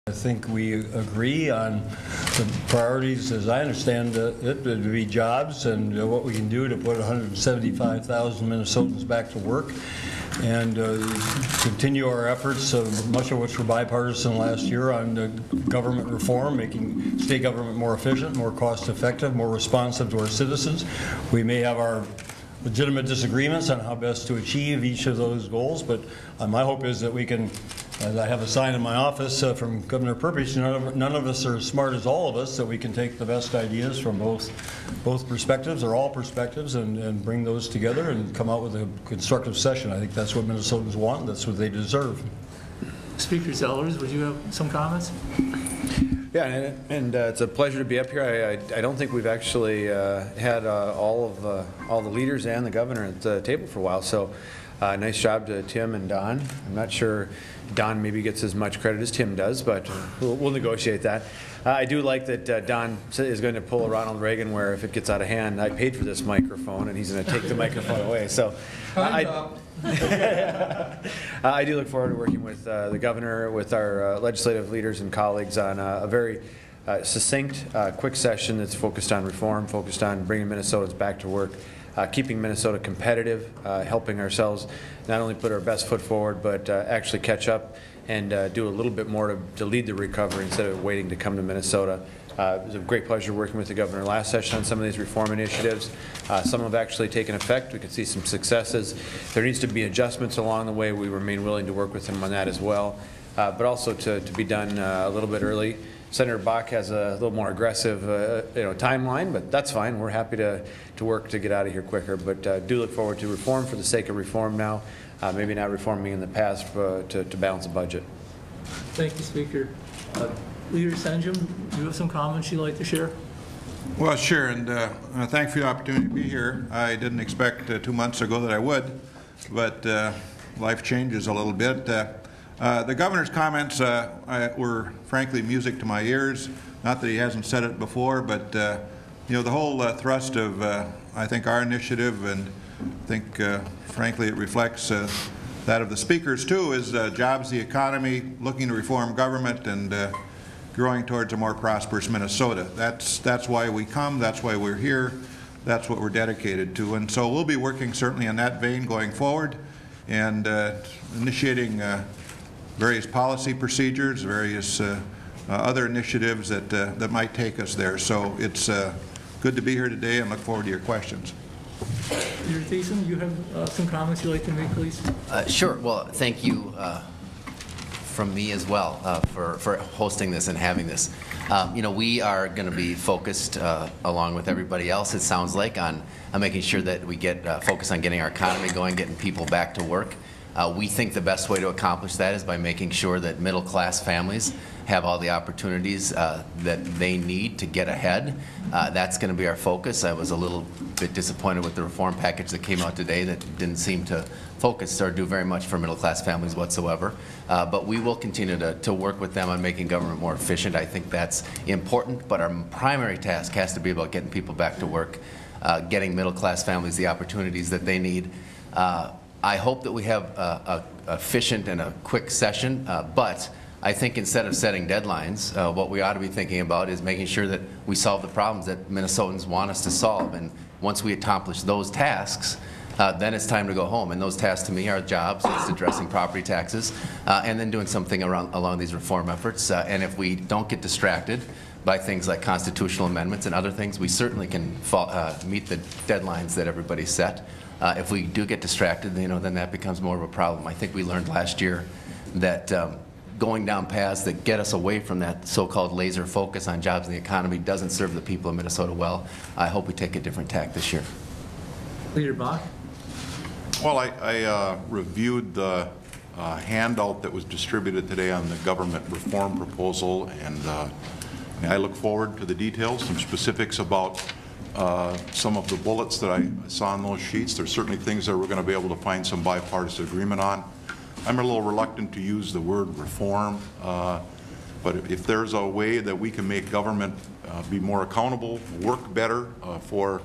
I think we agree on the priorities, as I understand it, to be jobs and what we can do to put 175,000 Minnesotans back to work, and continue our efforts, much of which were bipartisan last year, on government reform, making state government more efficient, more cost-effective, more responsive to our citizens. We may have our legitimate disagreements on how best to achieve each of those goals, but my hope is that we can, as I have a sign in my office from Governor Purpose, none of us are as smart as all of us, that we can take the best ideas from both perspectives, or all perspectives, and bring those together and come out with a constructive session. I think that's what Minnesotans want, and that's what they deserve. Speaker Zellers, would you have some comments? Yeah, and it's a pleasure to be up here. I don't think we've actually had all the leaders and the governor at the table for a while, so nice job to Tim and Don. I'm not sure Don maybe gets as much credit as Tim does, but we'll negotiate that. I do like that Don is going to pull a Ronald Reagan, where if it gets out of hand, I paid for this microphone and he's going to take the microphone away. So I do look forward to working with the governor, with our legislative leaders and colleagues on a very succinct, quick session that's focused on reform, focused on bringing Minnesotans back to work, keeping Minnesota competitive, helping ourselves not only put our best foot forward, but actually catch up and do a little bit more to lead the recovery instead of waiting to come to Minnesota. It was a great pleasure working with the governor last session on some of these reform initiatives. Some have actually taken effect. We could see some successes. There needs to be adjustments along the way. We remain willing to work with him on that as well, but also to be done a little bit early. Senator Bach has a little more aggressive timeline, but that's fine. We're happy to work to get out of here quicker, but do look forward to reform for the sake of reform now, maybe not reforming in the past to balance the budget. Thank you, Speaker. Leader Senjum, do you have some comments you'd like to share? Well, sure, and thanks for the opportunity to be here. I didn't expect 2 months ago that I would, but life changes a little bit. The governor's comments were frankly music to my ears. Not that he hasn't said it before, but the whole thrust of I think our initiative, and I think frankly it reflects that of the speakers too, is jobs, the economy, looking to reform government, and growing towards a more prosperous Minnesota. That's why we come. That's why we're here. That's what we're dedicated to, and so we'll be working certainly in that vein going forward, and initiating various policy procedures, various other initiatives that might take us there. So it's good to be here today, and look forward to your questions. Leader Thiessen, you have some comments you'd like to make, please? Sure. Well, thank you from me as well for hosting this and having this. We are going to be focused, along with everybody else, it sounds like, on making sure that we get focused on getting our economy going, getting people back to work. We think the best way to accomplish that is by making sure that middle-class families have all the opportunities that they need to get ahead. That's going to be our focus. I was a little bit disappointed with the reform package that came out today that didn't seem to focus or do very much for middle-class families whatsoever. But we will continue to work with them on making government more efficient. I think that's important, but our primary task has to be about getting people back to work, getting middle-class families the opportunities that they need. I hope that we have a efficient and a quick session, but I think instead of setting deadlines, what we ought to be thinking about is making sure that we solve the problems that Minnesotans want us to solve. And once we accomplish those tasks, then it's time to go home. And those tasks to me are jobs, it's addressing property taxes, and then doing something along these reform efforts. And if we don't get distracted by things like constitutional amendments and other things, we certainly can meet the deadlines that everybody set. If we do get distracted, then that becomes more of a problem. I think we learned last year that going down paths that get us away from that so-called laser focus on jobs and the economy doesn't serve the people of Minnesota well. I hope we take a different tack this year. Leader Bach? Well, I reviewed the handout that was distributed today on the government reform proposal, and I look forward to the details, some specifics about some of the bullets that I saw on those sheets. There's certainly things that we're going to be able to find some bipartisan agreement on. I'm a little reluctant to use the word reform, but if there's a way that we can make government be more accountable, work better for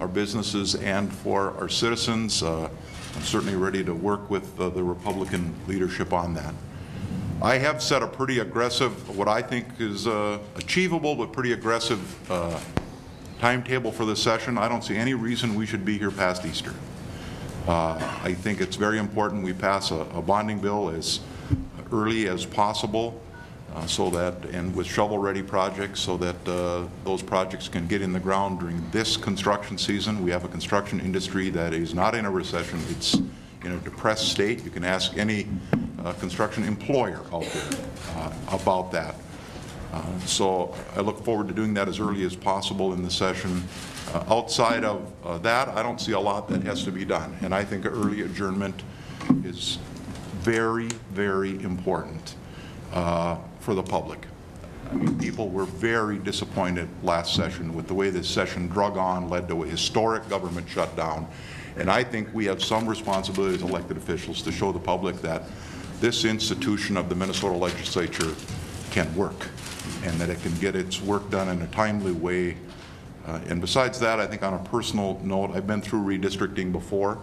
our businesses and for our citizens, I'm certainly ready to work with the Republican leadership on that. I have set a pretty aggressive, what I think is achievable but pretty aggressive timetable for this session. I don't see any reason we should be here past Easter. I think it's very important we pass a bonding bill as early as possible so that, and with shovel-ready projects, so that those projects can get in the ground during this construction season. We have a construction industry that is not in a recession. It's in a depressed state. You can ask any construction employer out there about that. So I look forward to doing that as early as possible in the session. Outside of that, I don't see a lot that has to be done. And I think early adjournment is very, very important for the public. I mean, people were very disappointed last session with the way this session drug on, led to a historic government shutdown. And I think we have some responsibility as elected officials to show the public that this institution of the Minnesota legislature can work and that it can get its work done in a timely way. And besides that, I think on a personal note, I've been through redistricting before.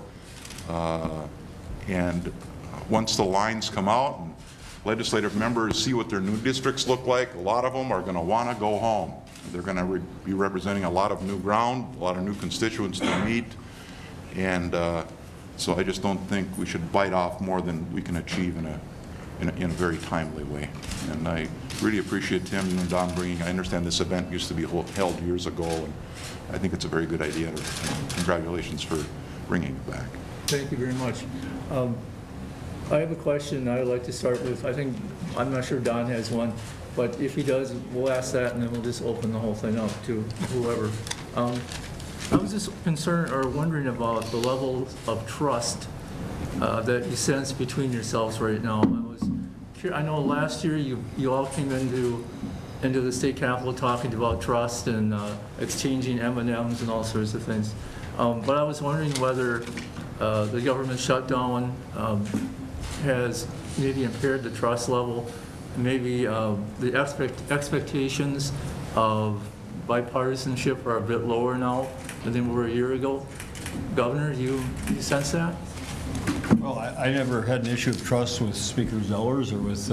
And once the lines come out and legislative members see what their new districts look like, a lot of them are going to want to go home. They're going to be representing a lot of new ground, a lot of new constituents to meet. And so I just don't think we should bite off more than we can achieve in a very timely way. And I really appreciate Tim and Don bringing, I understand this event used to be held years ago, and I think it's a very good idea. And congratulations for bringing it back. Thank you very much. I have a question I would like to start with. I'm not sure Don has one, but if he does, we'll ask that and then we'll just open the whole thing up to whoever. I was just concerned or wondering about the level of trust that you sense between yourselves right now. I know last year you all came into the state capitol talking about trust and exchanging M&Ms and all sorts of things. But I was wondering whether the government shutdown has maybe impaired the trust level, maybe the expectations of bipartisanship are a bit lower now than they were a year ago. Governor, do you sense that? Well, I never had an issue of trust with Speaker Zellers or with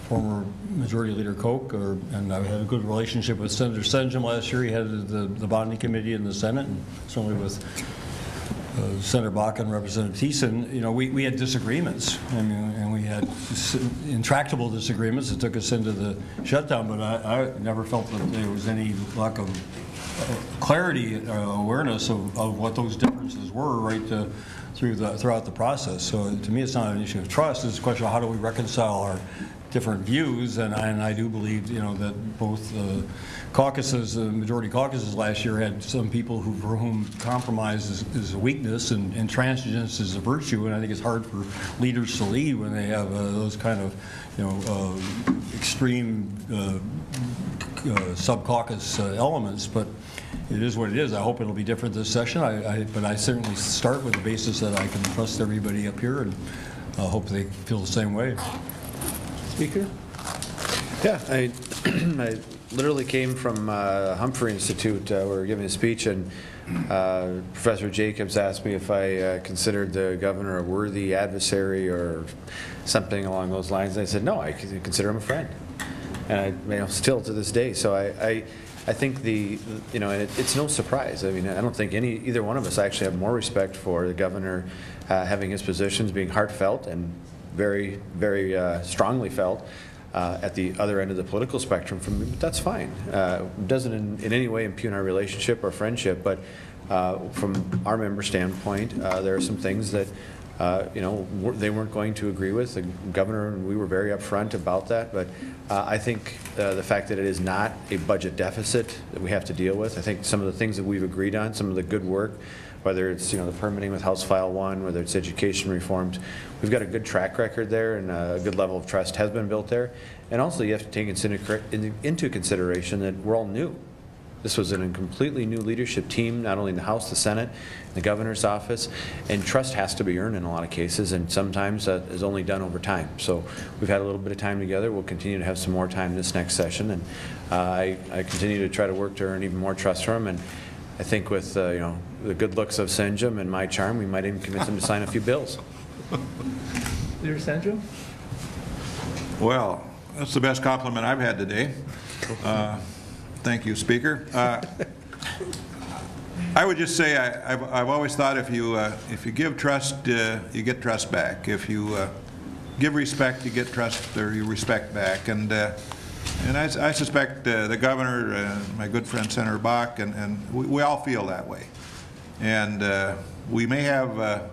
former Majority Leader Koch, and I had a good relationship with Senator Senjum last year. He headed the bonding committee in the Senate, and certainly with Senator Bach and Representative Thiessen. You know, we had disagreements, and we had intractable disagreements that took us into the shutdown, but I never felt that there was any lack of clarity, awareness of what those differences were right throughout the process. So to me, it's not an issue of trust. It's a question of how do we reconcile our different views, and I do believe, you know, that both caucuses, majority caucuses last year had some people for whom compromise is a weakness and intransigence is a virtue, and I think it's hard for leaders to lead when they have those kind of, you know, extreme sub-caucus elements, but it is what it is. I hope it'll be different this session, but I certainly start with the basis that I can trust everybody up here, and I hope they feel the same way. Speaker? Yeah, I literally came from Humphrey Institute. We were giving a speech, and Professor Jacobs asked me if I considered the governor a worthy adversary or something along those lines. And I said, no, I consider him a friend. And still to this day. So I think it's no surprise. I mean, I don't think either one of us actually have more respect for the governor having his positions being heartfelt and very, very strongly felt at the other end of the political spectrum from me, but that's fine. It doesn't in any way impugn our relationship or friendship, but from our member standpoint, there are some things that they weren't going to agree with. The governor and we were very upfront about that, but I think the fact that it is not a budget deficit that we have to deal with, I think some of the things that we've agreed on, some of the good work, whether it's the permitting with House File 1, whether it's education reforms, we've got a good track record there, and a good level of trust has been built there. And also you have to take into consideration that we're all new. This was a completely new leadership team, not only in the House, the Senate, the governor's office, and trust has to be earned in a lot of cases, and sometimes that is only done over time. So we've had a little bit of time together. We'll continue to have some more time this next session, and I continue to try to work to earn even more trust from him. And I think with the good looks of Senjum and my charm, we might even convince him to sign a few bills. Leader Senjum? Well, that's the best compliment I've had today. Thank you, Speaker. I would just say I've always thought if you give trust, you get trust back. If you give respect, you get trust or you respect back. And I suspect the governor, my good friend Senator Bach, and we all feel that way. And we may have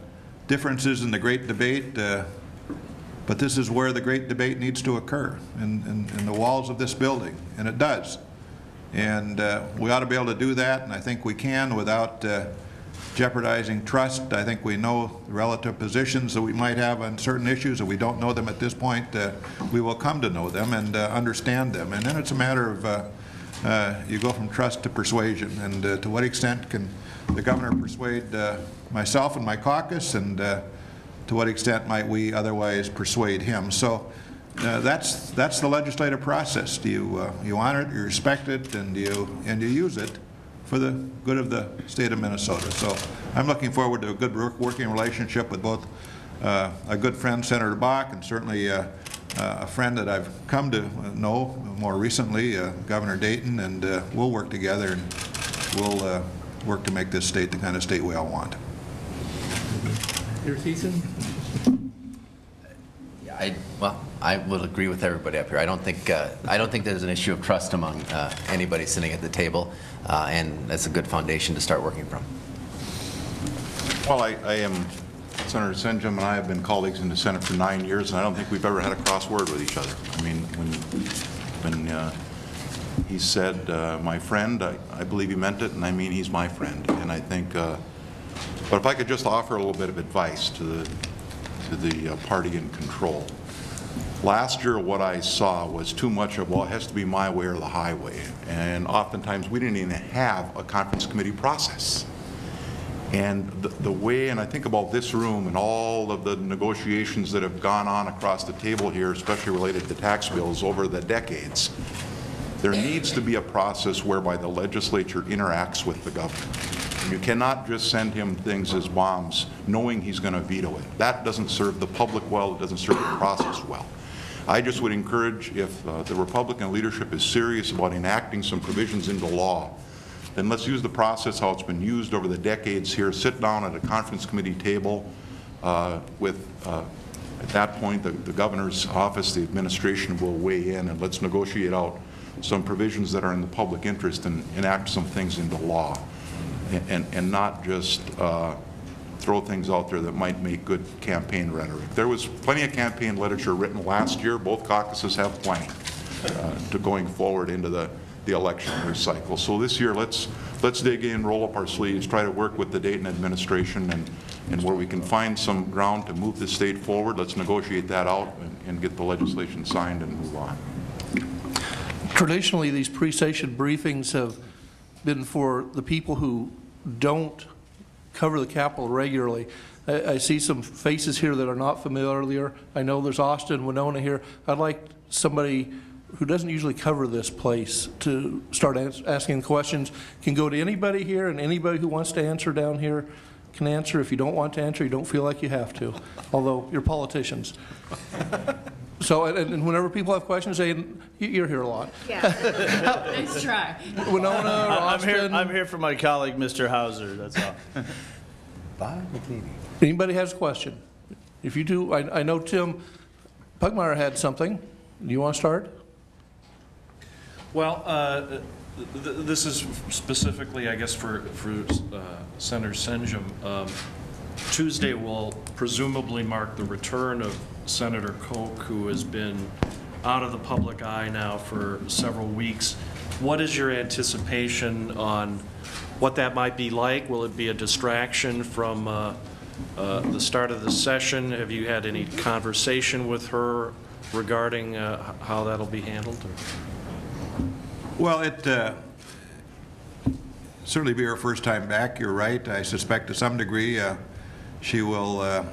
differences in the great debate, but this is where the great debate needs to occur, in the walls of this building, and it does. And we ought to be able to do that, and I think we can without jeopardizing trust. I think we know the relative positions that we might have on certain issues. If we don't know them at this point, we will come to know them and understand them. And then it's a matter of you go from trust to persuasion, and to what extent can the governor persuade myself and my caucus, and to what extent might we otherwise persuade him. So that's the legislative process. Do you honor it, you respect it, and you use it for the good of the state of Minnesota. So I'm looking forward to a good working relationship with both a good friend, Senator Bach, and certainly a friend that I've come to know more recently, Governor Dayton, and we'll work together, and we'll work to make this state the kind of state we all want. Your Thiessen? Well, I will agree with everybody up here. I don't think there's an issue of trust among anybody sitting at the table, and that's a good foundation to start working from. Well, I am, Senator Senjum and I have been colleagues in the Senate for 9 years, and I don't think we've ever had a cross word with each other. I mean, when he said, my friend, I believe he meant it, and I mean he's my friend. And I think, but if I could just offer a little bit of advice to the party in control. Last year, what I saw was too much of, well, it has to be my way or the highway. And oftentimes, we didn't even have a conference committee process. And the way, and I think about this room and all of the negotiations that have gone on across the table here, especially related to tax bills over the decades, there needs to be a process whereby the legislature interacts with the governor. And you cannot just send him things as bombs knowing he's going to veto it. That doesn't serve the public well, it doesn't serve the process well. I just would encourage, if the Republican leadership is serious about enacting some provisions into law, then let's use the process how it's been used over the decades here. Sit down at a conference committee table with, at that point, the governor's office, the administration will weigh in, and let's negotiate out some provisions that are in the public interest and enact some things into law, and not just throw things out there that might make good campaign rhetoric. There was plenty of campaign literature written last year. Both caucuses have plenty to going forward into the election year cycle. So this year, let's dig in, roll up our sleeves, try to work with the Dayton administration, and where we can find some ground to move the state forward, let's negotiate that out and get the legislation signed and move on. Traditionally, these pre-session briefings have been for the people who don't cover the Capitol regularly. I see some faces here that are not familiar. I know there's Austin, Winona here. I'd like somebody who doesn't usually cover this place to start asking questions. Can go to anybody here, and anybody who wants to answer down here can answer. If you don't want to answer, you don't feel like you have to, although you're politicians. So, and whenever people have questions, you're here a lot. Yeah. Nice try. Winona or Austin. I'm here for my colleague, Mr. Hauser, that's all. Bye, McNeely. Anybody has a question? If you do, I know Tim Pugmire had something. Do you want to start? Well, this is specifically, I guess, for Senator Senjum. Tuesday will presumably mark the return of Senator Koch, who has been out of the public eye now for several weeks. What is your anticipation on what that might be like? Will it be a distraction from the start of the session? Have you had any conversation with her regarding how that'll be handled? Well, it certainly be her first time back. You're right. I suspect to some degree she will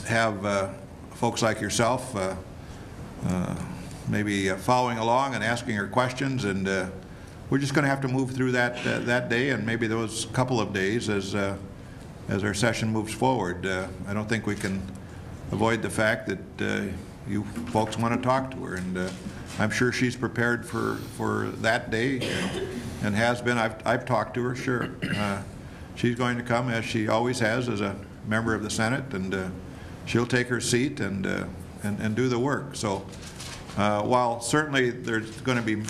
have folks like yourself maybe following along and asking her questions, and we're just going to have to move through that day and maybe those couple of days as our session moves forward. I don't think we can avoid the fact that you folks want to talk to her, and I'm sure she's prepared for that day, and has been. I've talked to her, sure. She's going to come, as she always has, as a member of the Senate, and she'll take her seat and do the work. So while certainly there's going to be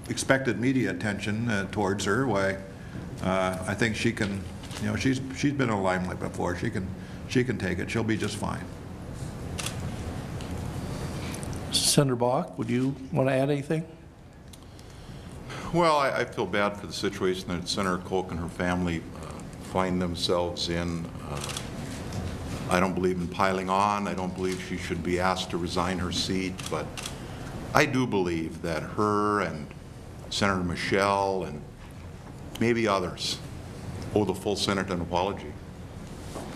expected media attention towards her, why I think she can, you know, she's been in the limelight before. She can take it. She'll be just fine. Senator Bach, would you want to add anything? Well, I feel bad for the situation that Senator Koch and her family find themselves in. I don't believe in piling on. I don't believe she should be asked to resign her seat, but I do believe that her and Senator Michelle and maybe others owe the full Senate an apology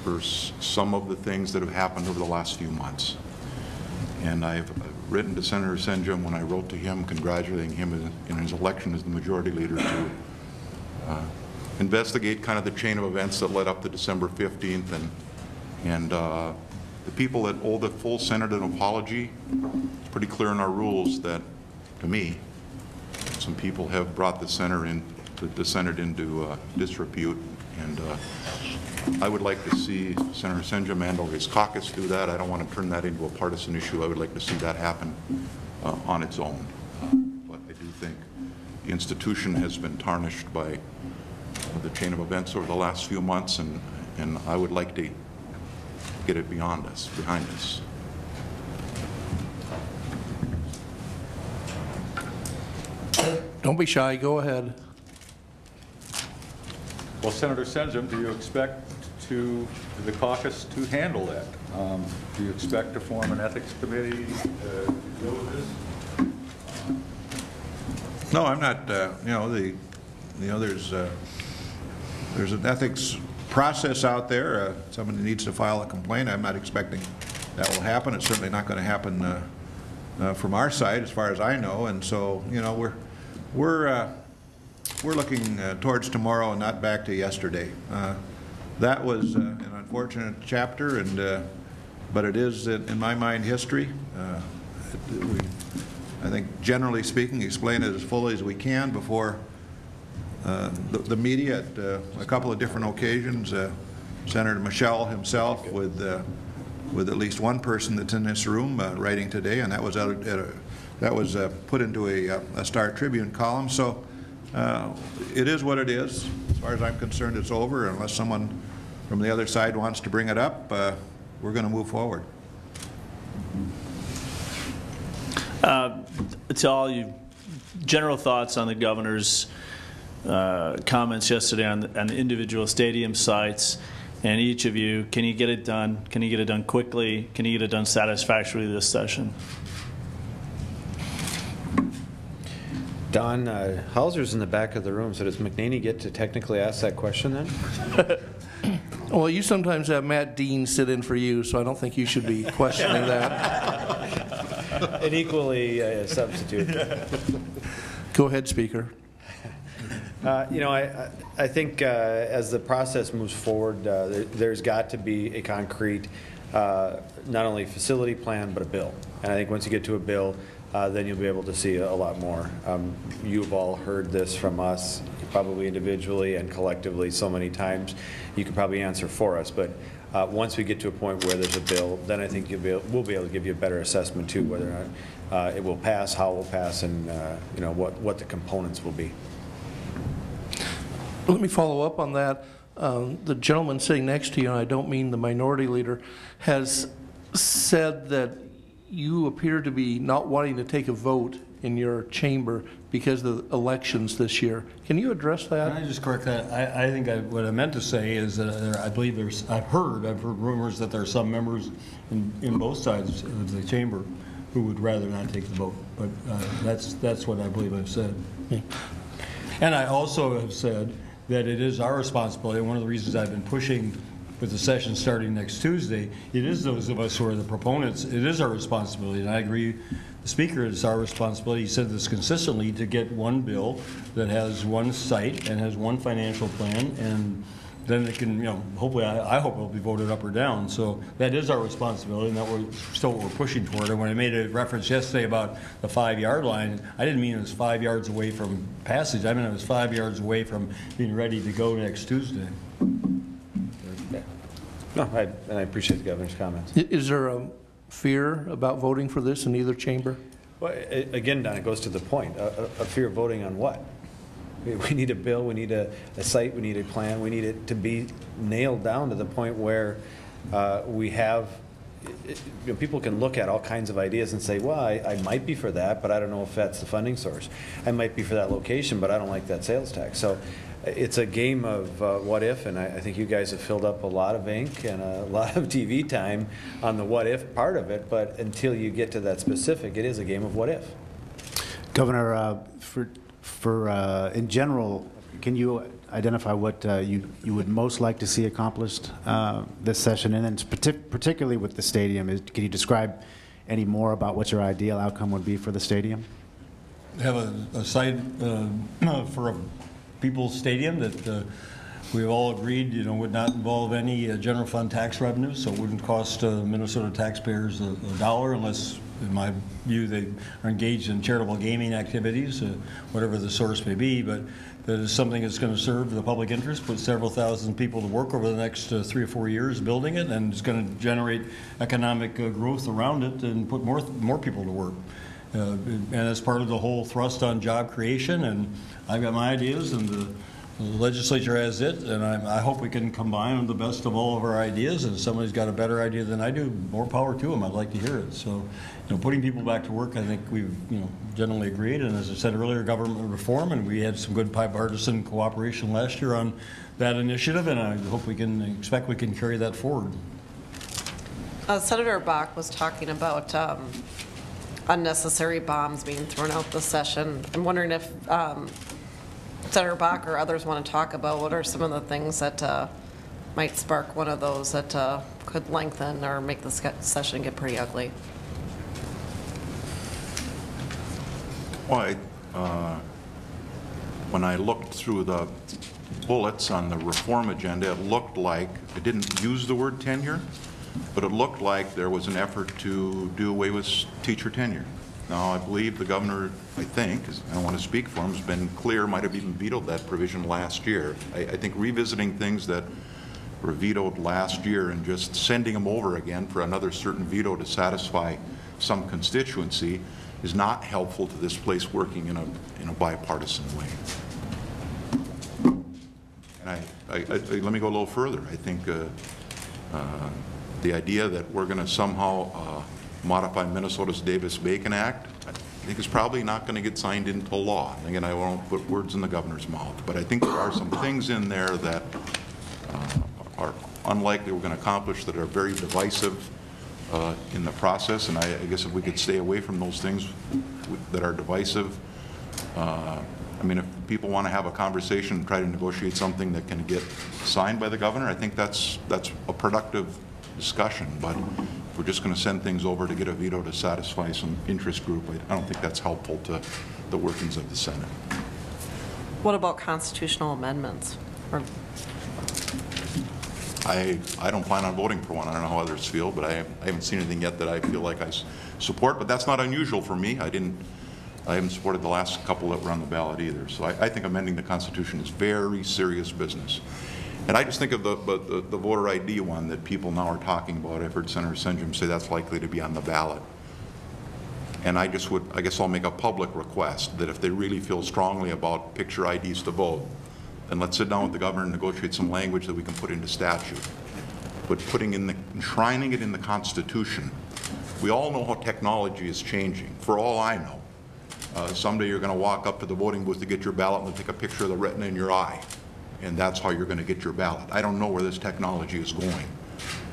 for some of the things that have happened over the last few months. And I've written to Senator Senjum when I wrote to him congratulating him in his election as the majority leader to investigate kind of the chain of events that led up to December 15th, and the people that owe the full Senate an apology. It's pretty clear in our rules that, to me, some people have brought the Senate into disrepute, and I would like to see Senator Senjum and or his caucus do that. I don't want to turn that into a partisan issue. I would like to see that happen on its own. But I do think the institution has been tarnished by the chain of events over the last few months, and I would like to get it behind us. Don't be shy, go ahead. Well, Senator Senjum, do you expect the caucus to handle that? Do you expect to form an ethics committee to deal with this? No, I'm not. There's an ethics process out there. Somebody needs to file a complaint. I'm not expecting that will happen. It's certainly not going to happen from our side, as far as I know. And so, you know, we're looking towards tomorrow and not back to yesterday. That was an unfortunate chapter, but it is, in my mind, history. I think, generally speaking, explain it as fully as we can before the media at a couple of different occasions. Senator Michelle himself, with at least one person that's in this room writing today, and that was put into a Star Tribune column. So it is what it is. As far as I'm concerned, it's over. Unless someone from the other side wants to bring it up, we're going to move forward. To all you, general thoughts on the governor's comments yesterday on the individual stadium sites, and each of you, can you get it done? Can you get it done quickly? Can you get it done satisfactorily this session? Don, Hauser's in the back of the room, so does McNaney get to technically ask that question then? Well, you sometimes have Matt Dean sit in for you, so I don't think you should be questioning that. An equally substitute. Go ahead, Speaker. You know, I think as the process moves forward, there's got to be a concrete, not only facility plan, but a bill. And I think once you get to a bill, then you'll be able to see a lot more. You've all heard this from us, probably individually and collectively so many times. You can probably answer for us, but once we get to a point where there's a bill, then I think we'll be able to give you a better assessment too, whether or not it will pass, how it will pass, and you know, what the components will be. Let me follow up on that. The gentleman sitting next to you, and I don't mean the minority leader, has said that you appear to be not wanting to take a vote in your chamber because of the elections this year. Can you address that? Can I just correct that? I think what I meant to say is that I believe I've heard rumors that there are some members in both sides of the chamber who would rather not take the vote. But that's what I believe I've said. Yeah. And I also have said that it is our responsibility. One of the reasons I've been pushing with the session starting next Tuesday, it is those of us who are the proponents, it is our responsibility, and I agree, the Speaker, it's our responsibility, he said this consistently, to get one bill that has one site and has one financial plan, then it can, hopefully, I hope it'll be voted up or down. So that is our responsibility, and that we're still what we're pushing toward. And when I made a reference yesterday about the 5-yard line, I didn't mean it was 5 yards away from passage. I mean it was 5 yards away from being ready to go next Tuesday. No, and I appreciate the governor's comments. Is there a fear about voting for this in either chamber? Well, again, Don, it goes to the point. A fear of voting on what? We need a bill, we need a site, we need a plan, we need it to be nailed down to the point where we have, people can look at all kinds of ideas and say, well, I might be for that, but I don't know if that's the funding source. I might be for that location, but I don't like that sales tax. So it's a game of what if, and I think you guys have filled up a lot of ink and a lot of TV time on the what if part of it, but until you get to that specific, it is a game of what if. Governor, in general, can you identify what you would most like to see accomplished this session? And then particularly with the stadium, can you describe any more about what your ideal outcome would be for the stadium? Have a site for a people's stadium that we've all agreed, would not involve any general fund tax revenue, so it wouldn't cost Minnesota taxpayers a dollar unless, in my view, they are engaged in charitable gaming activities, whatever the source may be, but that is something that's going to serve the public interest, put several thousand people to work over the next 3 or 4 years building it, and it's going to generate economic growth around it and put more people to work. And as part of the whole thrust on job creation, and I've got my ideas, and the legislature has it, and I hope we can combine the best of all of our ideas, and if somebody's got a better idea than I do, more power to them. I'd like to hear it. So, putting people back to work, I think we've, generally agreed, and as I said earlier, government reform, and we had some good bipartisan cooperation last year on that initiative, and I hope we can carry that forward. Senator Bach was talking about unnecessary bombs being thrown out this session. I'm wondering if Senator Bach or others want to talk about what are some of the things that might spark one of those that could lengthen or make the session get pretty ugly. Well, when I looked through the bullets on the reform agenda, it looked like, I didn't use the word tenure, but it looked like there was an effort to do away with teacher tenure. Now, I believe the governor, I don't want to speak for him, has been clear, might have even vetoed that provision last year. I think revisiting things that were vetoed last year and just sending them over again for another certain veto to satisfy some constituency is not helpful to this place working in a bipartisan way. And let me go a little further. I think the idea that we're going to somehow modify Minnesota's Davis-Bacon Act, I think is probably not going to get signed into law. And again, I won't put words in the governor's mouth, but I think there are some things in there that are unlikely we're going to accomplish that are very divisive in the process. And I guess if we could stay away from those things that are divisive, I mean, if people want to have a conversation and try to negotiate something that can get signed by the governor, I think that's a productive discussion. But if we're just going to send things over to get a veto to satisfy some interest group, I don't think that's helpful to the workings of the Senate. What about constitutional amendments? Or I don't plan on voting for one. I don't know how others feel, but I haven't seen anything yet that I feel like I support. But that's not unusual for me. I haven't supported the last couple that were on the ballot either. So I think amending the Constitution is very serious business. And I just think of the voter ID one that people now are talking about. I've heard Senator Senjum say that's likely to be on the ballot. And I guess I'll make a public request that if they really feel strongly about picture IDs to vote, then let's sit down with the governor and negotiate some language that we can put into statute. But enshrining it in the Constitution, we all know how technology is changing. For all I know, someday you're going to walk up to the voting booth to get your ballot and take a picture of the retina in your eye, and that's how you're going to get your ballot. I don't know where this technology is going,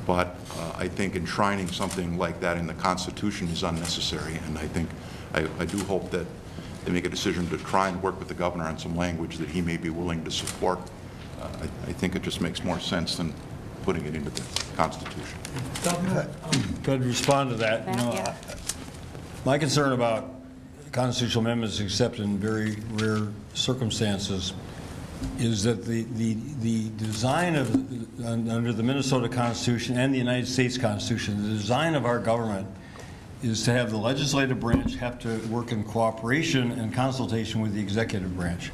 but I think enshrining something like that in the Constitution is unnecessary, and I do hope that they make a decision to try and work with the governor on some language that he may be willing to support. I think it just makes more sense than putting it into the Constitution. Could I respond to that? My concern about constitutional amendments, except in very rare circumstances, is that the design of, under the Minnesota Constitution and the United States Constitution, the design of our government is to have the legislative branch have to work in cooperation and consultation with the executive branch.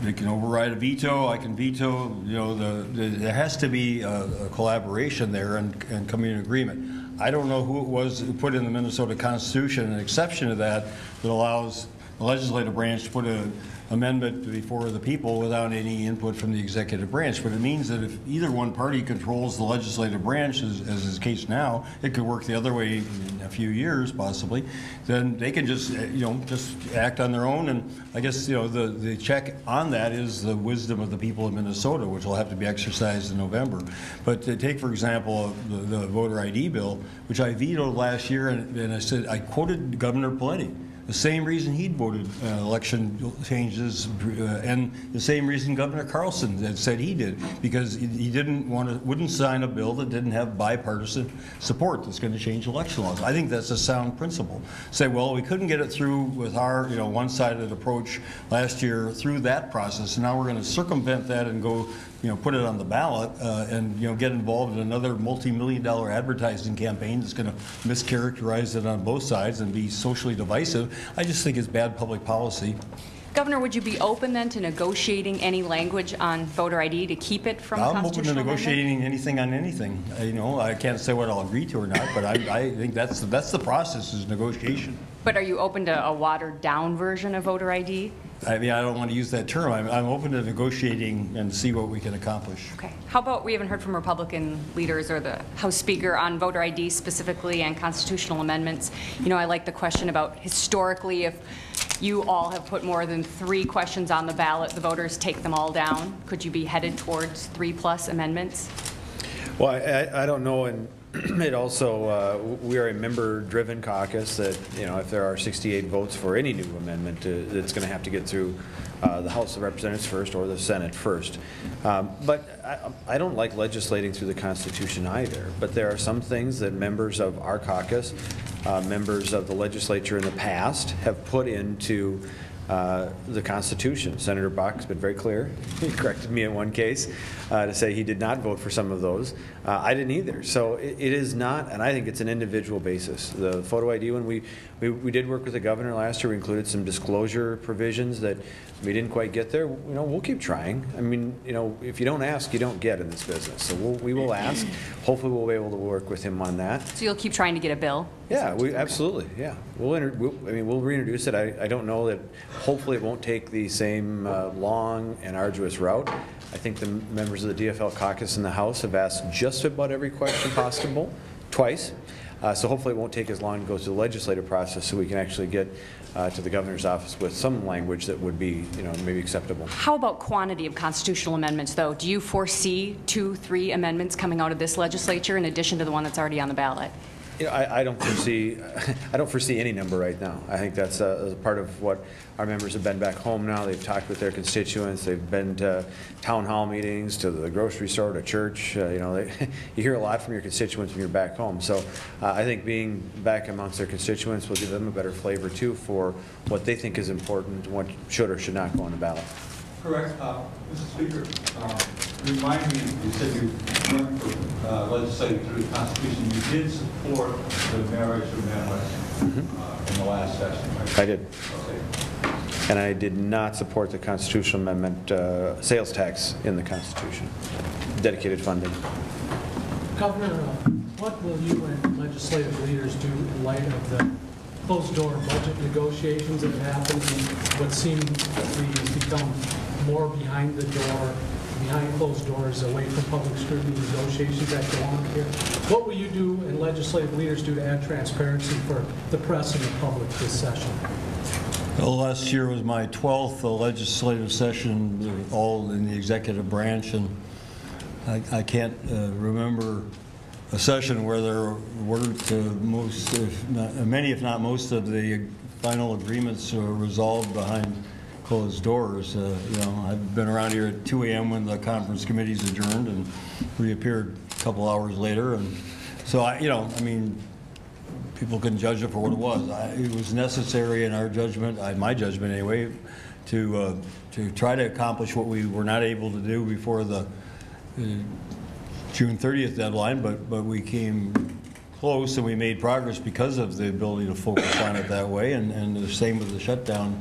They can override a veto, I can veto, you know, there has to be a collaboration there and come in agreement. I don't know who it was who put in the Minnesota Constitution an exception to that that allows the legislative branch to put an amendment before the people without any input from the executive branch. But it means that if either one party controls the legislative branch, as is the case now, it could work the other way in a few years possibly, then they can just, you know, just act on their own. And I guess, you know, the check on that is the wisdom of the people of Minnesota, which will have to be exercised in November. But to take, for example, the voter ID bill, which I vetoed last year, and I said, I quoted Governor Paletti. The same reason he'd voted election changes, and the same reason Governor Carlson had said he did, because he wouldn't sign a bill that didn't have bipartisan support that's going to change election laws. I think that's a sound principle. Say, well, we couldn't get it through with our, you know, one-sided approach last year through that process, and now we're going to circumvent that and go, you know, put it on the ballot and, you know, get involved in another multi-million-dollar advertising campaign that's going to mischaracterize it on both sides and be socially divisive. I just think it's bad public policy. Governor, would you be open then to negotiating any language on voter ID to keep it from I'm open to constitutional negotiating anything on anything. You know, I can't say what I'll agree to or not, but I think that's the process, is negotiation. But are you open to a watered-down version of voter ID? I mean, I don't want to use that term. I'm open to negotiating and see what we can accomplish. Okay. How about, we haven't heard from Republican leaders or the House Speaker on voter ID specifically and constitutional amendments. You know, I like the question about historically, if you all have put more than 3 questions on the ballot, the voters take them all down. Could you be headed towards 3+ amendments? Well, I don't know, and it also, we are a member-driven caucus that, you know, if there are 68 votes for any new amendment, it's going to have to get through the House of Representatives first or the Senate first. But I don't like legislating through the Constitution either, but there are some things that members of our caucus, members of the legislature in the past have put into the Constitution. Senator Bach's been very clear. He corrected me in one case to say he did not vote for some of those. I didn't either. So it is not, and I think it's an individual basis. The photo ID one, we did work with the governor last year. We included some disclosure provisions that we didn't quite get there. You know, we'll keep trying. I mean, you know, if you don't ask, you don't get in this business. So we will ask. Hopefully we'll be able to work with him on that. So you'll keep trying to get a bill? Yeah, absolutely, yeah. We'll reintroduce it. I don't know that, hopefully it won't take the same long and arduous route. I think the members of the DFL caucus in the House have asked just about every question possible, twice. So hopefully it won't take as long to go through the legislative process so we can actually get to the governor's office with some language that would be, you know, maybe acceptable. How about quantity of constitutional amendments, though? Do you foresee 2, 3 amendments coming out of this legislature in addition to the one that's already on the ballot? You know, I don't foresee any number right now. I think that's a part of what our members have been back home now. They've talked with their constituents. They've been to town hall meetings, to the grocery store, to church. You know, you hear a lot from your constituents when you're back home. So I think being back amongst their constituents will give them a better flavor too for what they think is important and what should or should not go on the ballot. Correct. Mr. Speaker, remind me, you said you weren't for legislating through the Constitution. You did support the marriage amendment in the last session, right? I did. Okay. And I did not support the constitutional amendment sales tax in the Constitution, dedicated funding. Governor, what will you and legislative leaders do in light of the closed-door budget negotiations that have happened and what seem to become more behind the door, behind closed doors, away from public scrutiny negotiations that go on here? What will you do and legislative leaders do to add transparency for the press and the public this session? Well, last year was my 12th legislative session, all in the executive branch, and I can't remember a session where there weren't many, if not most, of the final agreements resolved behind closed doors. You know, I've been around here at 2 a.m. when the conference committee's adjourned and reappeared a couple hours later, and so I mean, people can judge it for what it was. It was necessary in our judgment, my judgment anyway, to try to accomplish what we were not able to do before the June 30th deadline, but we came close and we made progress because of the ability to focus on it that way, and the same with the shutdown.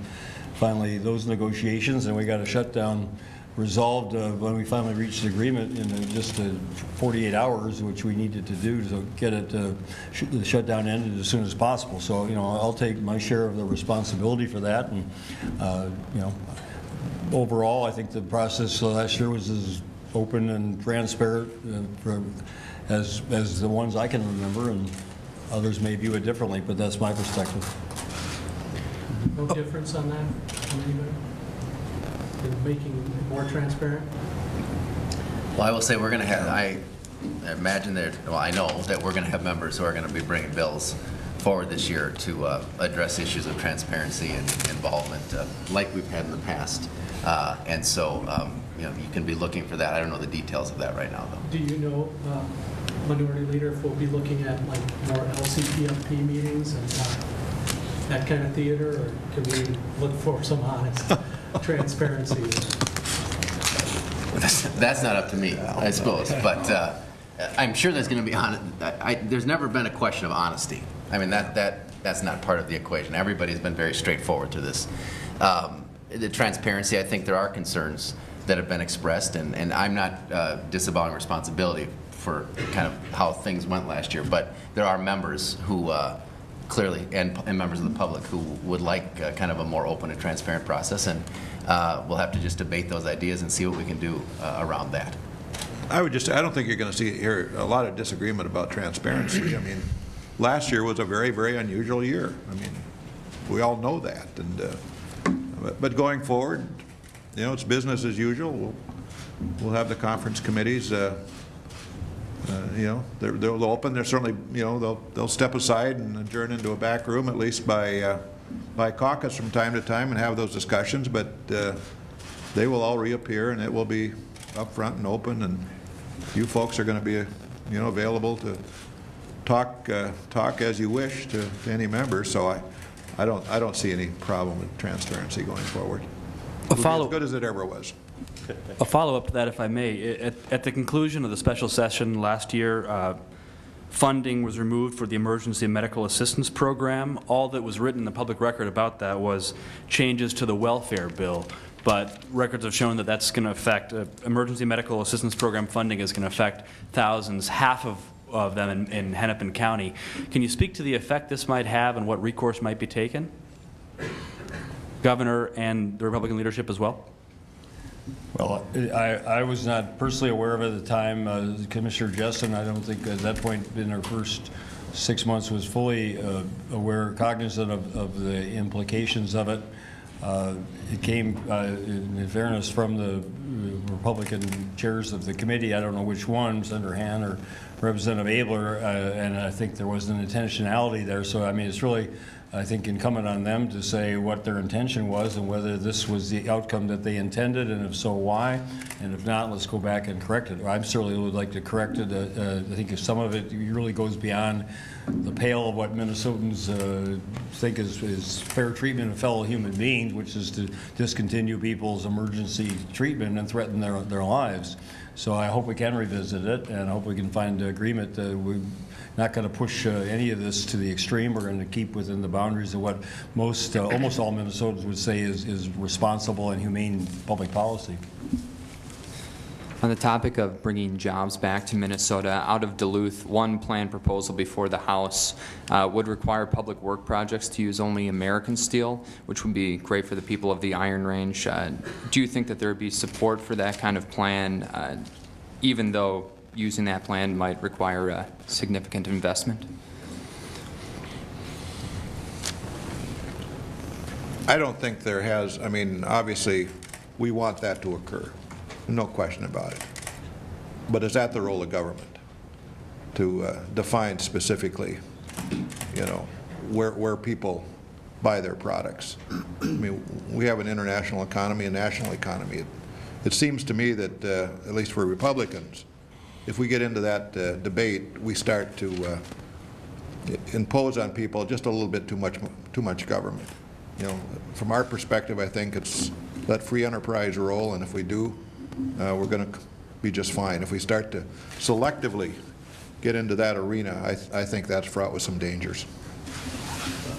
Finally, those negotiations, and we got a shutdown resolved when we finally reached an agreement in just 48 hours, which we needed to do to get it the shutdown ended as soon as possible. So, I'll take my share of the responsibility for that, and overall, I think the process last year was as open and transparent as the ones I can remember, and others may view it differently, but that's my perspective. No difference on that from anybody? In making it more transparent? Well, I will say we're going to have, I imagine that, well, I know that we're going to have members who are going to be bringing bills forward this year to address issues of transparency and involvement like we've had in the past. And so, you can be looking for that. I don't know the details of that right now, though. Do you know, Minority Leader, if we'll be looking at like more LCPFP meetings and that kind of theater, or can we look for some honest transparency? That's not up to me, I suppose. But I'm sure there's going to be honest. There's never been a question of honesty. I mean, that's not part of the equation. Everybody's been very straightforward to this. The transparency, I think there are concerns that have been expressed, and I'm not disavowing responsibility for kind of how things went last year, but there are members who clearly, and members of the public who would like kind of a more open and transparent process, and we'll have to just debate those ideas and see what we can do around that. I don't think you're going to see here a lot of disagreement about transparency. I mean, last year was a very, very unusual year. I mean, we all know that, and but going forward, it's business as usual. We'll have the conference committees. They'll open. They're certainly, they'll step aside and adjourn into a back room, at least by caucus from time to time, and have those discussions. But they will all reappear, and it will be up front and open. And you folks are going to be, available to talk as you wish to any member. So I don't see any problem with transparency going forward. It'll be as good as it ever was. A follow-up to that, if I may. At the conclusion of the special session last year, funding was removed for the Emergency Medical Assistance Program. All that was written in the public record about that was changes to the welfare bill. But records have shown that that's going to affect, Emergency Medical Assistance Program funding is going to affect thousands, half of them in Hennepin County. Can you speak to the effect this might have and what recourse might be taken? Governor and the Republican leadership as well? Well, I was not personally aware of it at the time. Commissioner Jessen, I don't think at that point in her first 6 months was fully aware, cognizant of the implications of it. It came, in fairness, from the Republican chairs of the committee. I don't know which one, Senator Hann or Representative Abler, and I think there was an intentionality there. So, I mean, it's really, I think, incumbent on them to say what their intention was and whether this was the outcome that they intended, and if so, why. And if not, let's go back and correct it. I certainly would like to correct it. I think if some of it really goes beyond the pale of what Minnesotans think is fair treatment of fellow human beings, which is to discontinue people's emergency treatment and threaten their lives. So I hope we can revisit it, and I hope we can find agreement. We're not going to push any of this to the extreme. We're going to keep within the boundaries of what almost all Minnesotans would say is responsible and humane public policy. On the topic of bringing jobs back to Minnesota, out of Duluth, one planned proposal before the House would require public work projects to use only American steel, which would be great for the people of the Iron Range. Do you think that there would be support for that kind of plan, even though using that plan might require a significant investment? I don't think there has. I mean, obviously, we want that to occur. No question about it. But is that the role of government to define specifically, where people buy their products? I mean, we have an international economy, a national economy. It seems to me that, at least for Republicans, if we get into that debate, we start to impose on people just a little bit too much government. From our perspective, I think it's let free enterprise roll, and if we do, we're going to be just fine. If we start to selectively get into that arena, I think that's fraught with some dangers.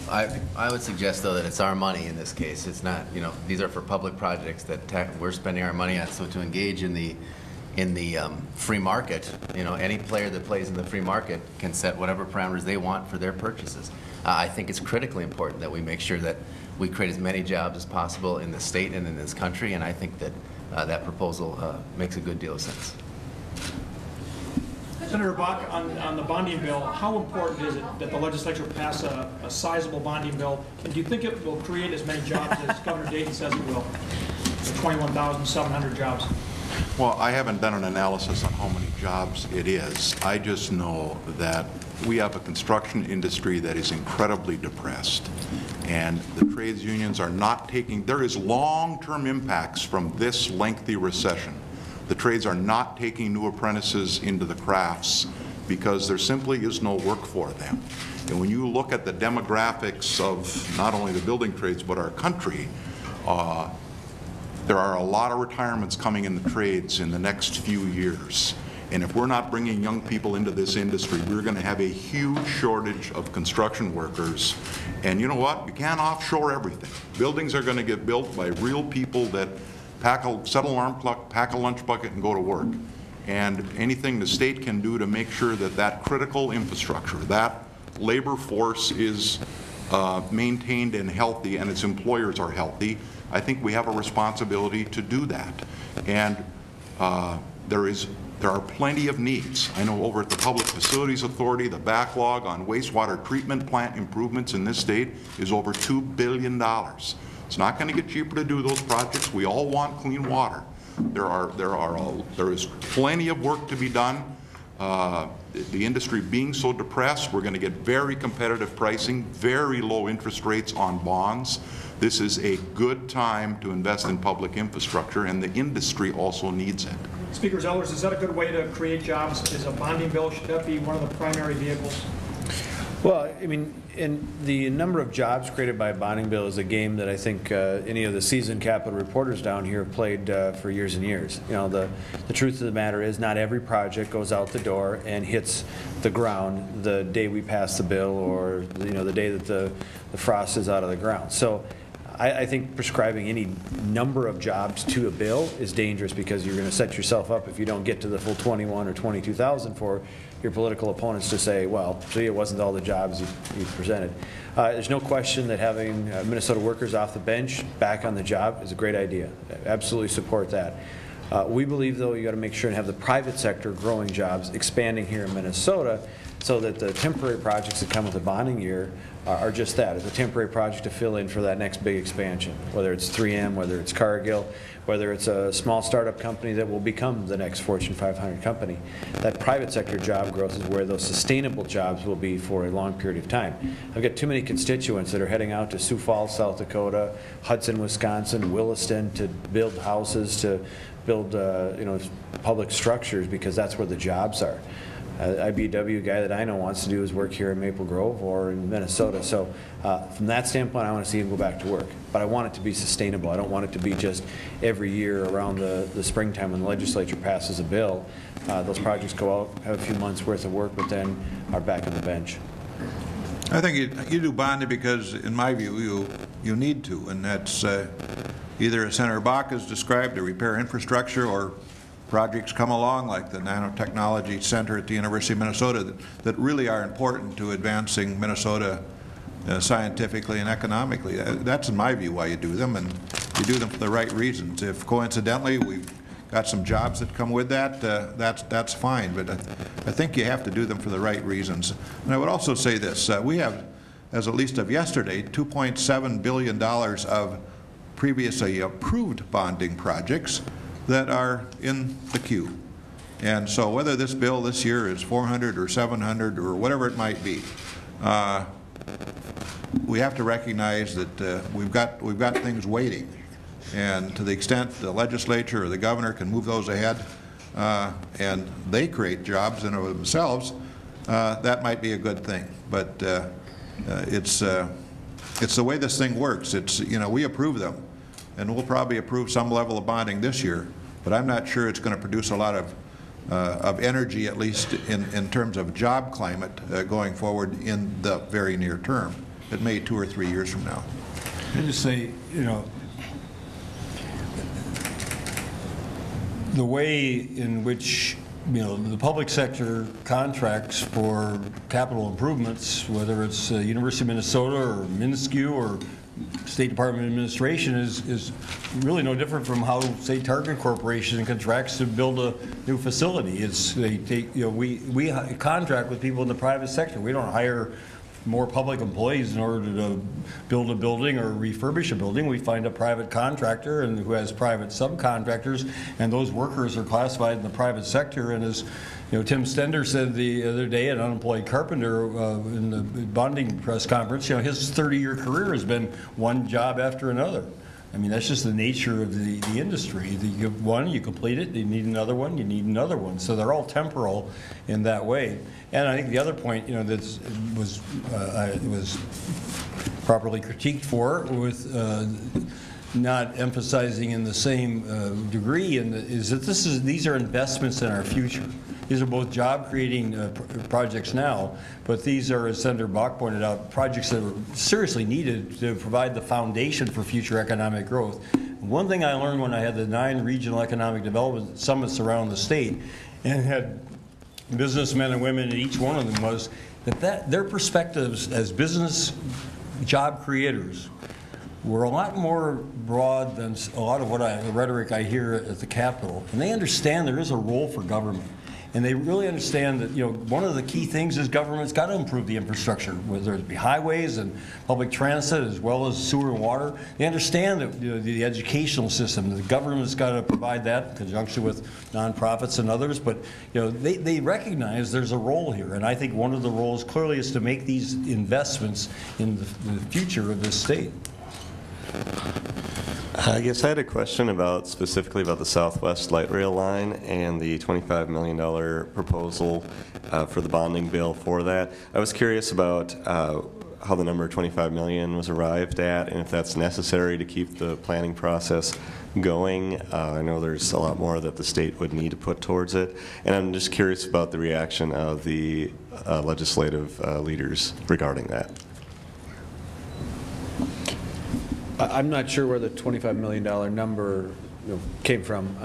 I would suggest, though, that it's our money in this case. It's not, these are for public projects that we're spending our money on. So to engage in the free market, any player that plays in the free market can set whatever parameters they want for their purchases. I think it's critically important that we make sure that we create as many jobs as possible in the state and in this country, and I think that that proposal makes a good deal of sense. Senator Bach, on the bonding bill, how important is it that the legislature pass a sizable bonding bill? And do you think it will create as many jobs as Governor Dayton says it will? 21,700 jobs. Well, I haven't done an analysis on how many jobs it is. I just know that we have a construction industry that is incredibly depressed, and the trades unions are not taking, there is long-term impacts from this lengthy recession. The trades are not taking new apprentices into the crafts because there simply is no work for them. And when you look at the demographics of not only the building trades but our country, there are a lot of retirements coming in the trades in the next few years. And if we're not bringing young people into this industry, we're going to have a huge shortage of construction workers. And you know what? You can't offshore everything. Buildings are going to get built by real people that set an alarm clock, pack a lunch bucket, and go to work. And anything the state can do to make sure that that critical infrastructure, that labor force is maintained and healthy and its employers are healthy, I think we have a responsibility to do that. And there are plenty of needs. I know over at the Public Facilities Authority, the backlog on wastewater treatment plant improvements in this state is over $2 billion. It's not going to get cheaper to do those projects. We all want clean water. There is plenty of work to be done. The industry being so depressed, we're going to get very competitive pricing, very low interest rates on bonds. This is a good time to invest in public infrastructure, and the industry also needs it. Speaker Zellers, is that a good way to create jobs? Is a bonding bill, should that be one of the primary vehicles? Well, I mean, and the number of jobs created by a bonding bill is a game that I think any of the seasoned capital reporters down here have played for years and years. The truth of the matter is not every project goes out the door and hits the ground the day we pass the bill, or the day that the frost is out of the ground. So I think prescribing any number of jobs to a bill is dangerous, because you're going to set yourself up, if you don't get to the full 21 or 22,000, for your political opponents to say, well, see, it wasn't all the jobs you presented. There's no question that having Minnesota workers off the bench back on the job is a great idea. Absolutely support that. We believe, though, you got to make sure and have the private sector growing jobs, expanding here in Minnesota, so that the temporary projects that come with the bonding year are just that. It's a temporary project to fill in for that next big expansion, whether it's 3M, whether it's Cargill, whether it's a small startup company that will become the next Fortune 500 company. That private sector job growth is where those sustainable jobs will be for a long period of time. I've got too many constituents that are heading out to Sioux Falls, South Dakota, Hudson, Wisconsin, Williston, to build houses, to build public structures, because that's where the jobs are. IBEW guy that I know wants to do his work here in Maple Grove or in Minnesota. So from that standpoint, I want to see him go back to work. But I want it to be sustainable. I don't want it to be just every year around the springtime when the legislature passes a bill. Those projects go out, have a few months worth of work, but then are back on the bench. I think you do bonding because, in my view, you need to, and that's either, as Senator Bach has described, to repair infrastructure, or projects come along like the Nanotechnology Center at the University of Minnesota that really are important to advancing Minnesota scientifically and economically. That's, in my view, why you do them, and you do them for the right reasons. If coincidentally we've got some jobs that come with that, that's fine, but I think you have to do them for the right reasons. And I would also say this, we have, as at least of yesterday, $2.7 billion of previously approved bonding projects that are in the queue. And so whether this bill this year is 400 or 700 or whatever it might be, we have to recognize that we've got things waiting. And to the extent the legislature or the governor can move those ahead and they create jobs in and of themselves, that might be a good thing. But it's the way this thing works. It's, we approve them. and we'll probably approve some level of bonding this year, but I'm not sure it's going to produce a lot of energy, at least in terms of job climate going forward in the very near term. It may 2 or 3 years from now. I just say, you know, the way in which, you know, the public sector contracts for capital improvements, whether it's University of Minnesota or Minnescu or State Department administration, is really no different from how, say, Target Corporation contracts to build a new facility. It's they take, you know, we contract with people in the private sector. We don't hire more public employees in order to build a building or refurbish a building. We find a private contractor and who has private subcontractors, and those workers are classified in the private sector. And as you know, Tim Stender said the other day, an unemployed carpenter in the bonding press conference, you know, his 30-year career has been one job after another. I mean, that's just the nature of the industry. You get one, you complete it, you need another one, you need another one. So they're all temporal in that way. And I think the other point, you know, that was properly critiqued for with not emphasizing in the same degree is that these are investments in our future. These are both job-creating projects now, but these are, as Senator Bach pointed out, projects that are seriously needed to provide the foundation for future economic growth. One thing I learned when I had the 9 regional economic development summits around the state and had businessmen and women in each one of them was that their perspectives as business job creators were a lot more broad than a lot of the rhetoric I hear at the Capitol. And they understand there is a role for government. And they really understand that, you know, one of the key things is government's got to improve the infrastructure, whether it be highways and public transit as well as sewer and water. They understand that, you know, the educational system, the government's got to provide that in conjunction with nonprofits and others. But, you know, they recognize there's a role here. And I think one of the roles clearly is to make these investments in the future of this state. I guess I had a question specifically about the Southwest Light Rail line and the $25 million proposal for the bonding bill for that. I was curious about how the number $25 million was arrived at and if that's necessary to keep the planning process going. I know there's a lot more that the state would need to put towards it, and I'm just curious about the reaction of the legislative leaders regarding that. I'm not sure where the $25 million number came from,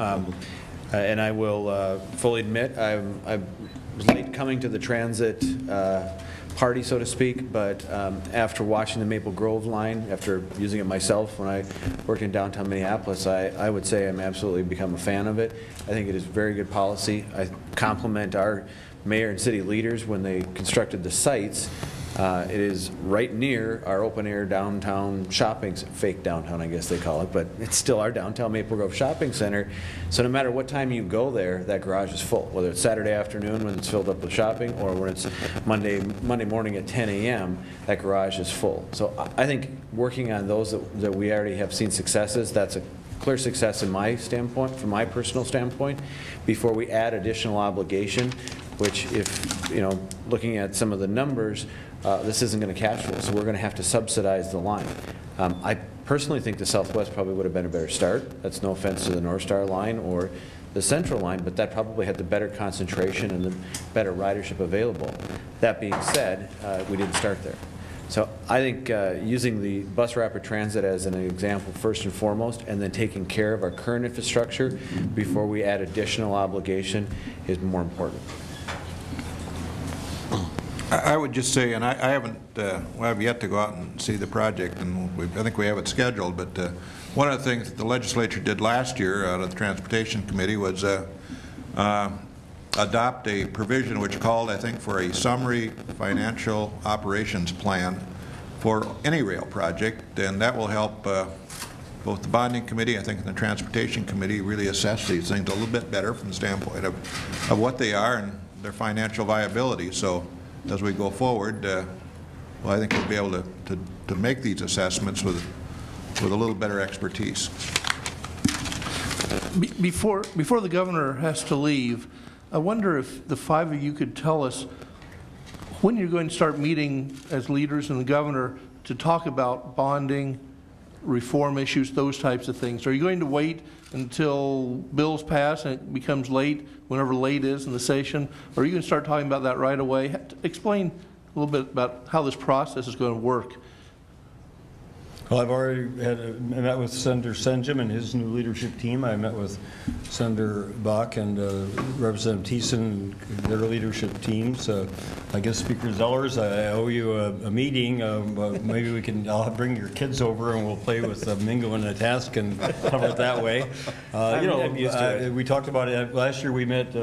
and I will fully admit I was late coming to the transit party, so to speak, but after watching the Maple Grove line, after using it myself when I worked in downtown Minneapolis, I would say I'm absolutely become a fan of it. I think it is very good policy. I compliment our mayor and city leaders when they constructed the sites. It is right near our open-air downtown shopping, fake downtown I guess they call it, but it's still our downtown Maple Grove Shopping Center. So no matter what time you go there, that garage is full, whether it's Saturday afternoon when it's filled up with shopping or when it's Monday morning at 10 a.m., that garage is full. So I think working on those that we already have seen successes, that's a clear success in my standpoint, from my personal standpoint, before we add additional obligation, which if, you know, looking at some of the numbers, this isn't going to cash flow, so we're going to have to subsidize the line. I personally think the Southwest probably would have been a better start. That's no offense to the North Star line or the Central line, but that probably had the better concentration and the better ridership available. That being said, we didn't start there. So I think using the bus rapid transit as an example first and foremost, and then taking care of our current infrastructure before we add additional obligation is more important. I would just say, and I haven't, we have yet to go out and see the project, and I think we have it scheduled, but one of the things that the legislature did last year out of the Transportation Committee was adopt a provision which called, I think, for a summary financial operations plan for any rail project, and that will help both the bonding committee, I think, and the Transportation Committee really assess these things a little bit better from the standpoint of what they are and their financial viability. So as we go forward, well, I think we'll be able to make these assessments with a little better expertise. Before the governor has to leave, I wonder if the 5 of you could tell us when you're going to start meeting as leaders and the governor to talk about bonding reform issues, those types of things? Are you going to wait until bills pass and it becomes late, whenever late is in the session? Or are you going to start talking about that right away? Explain a little bit about how this process is going to work. Well, I've already met with Senator Senjum and his new leadership team. I met with Senator Bach and Representative Thiessen and their leadership teams. I guess Speaker Zellers, I owe you a meeting. Maybe I'll bring your kids over and we'll play with Mingo and the task and cover it that way. I'm used to it. We talked about it last year. We met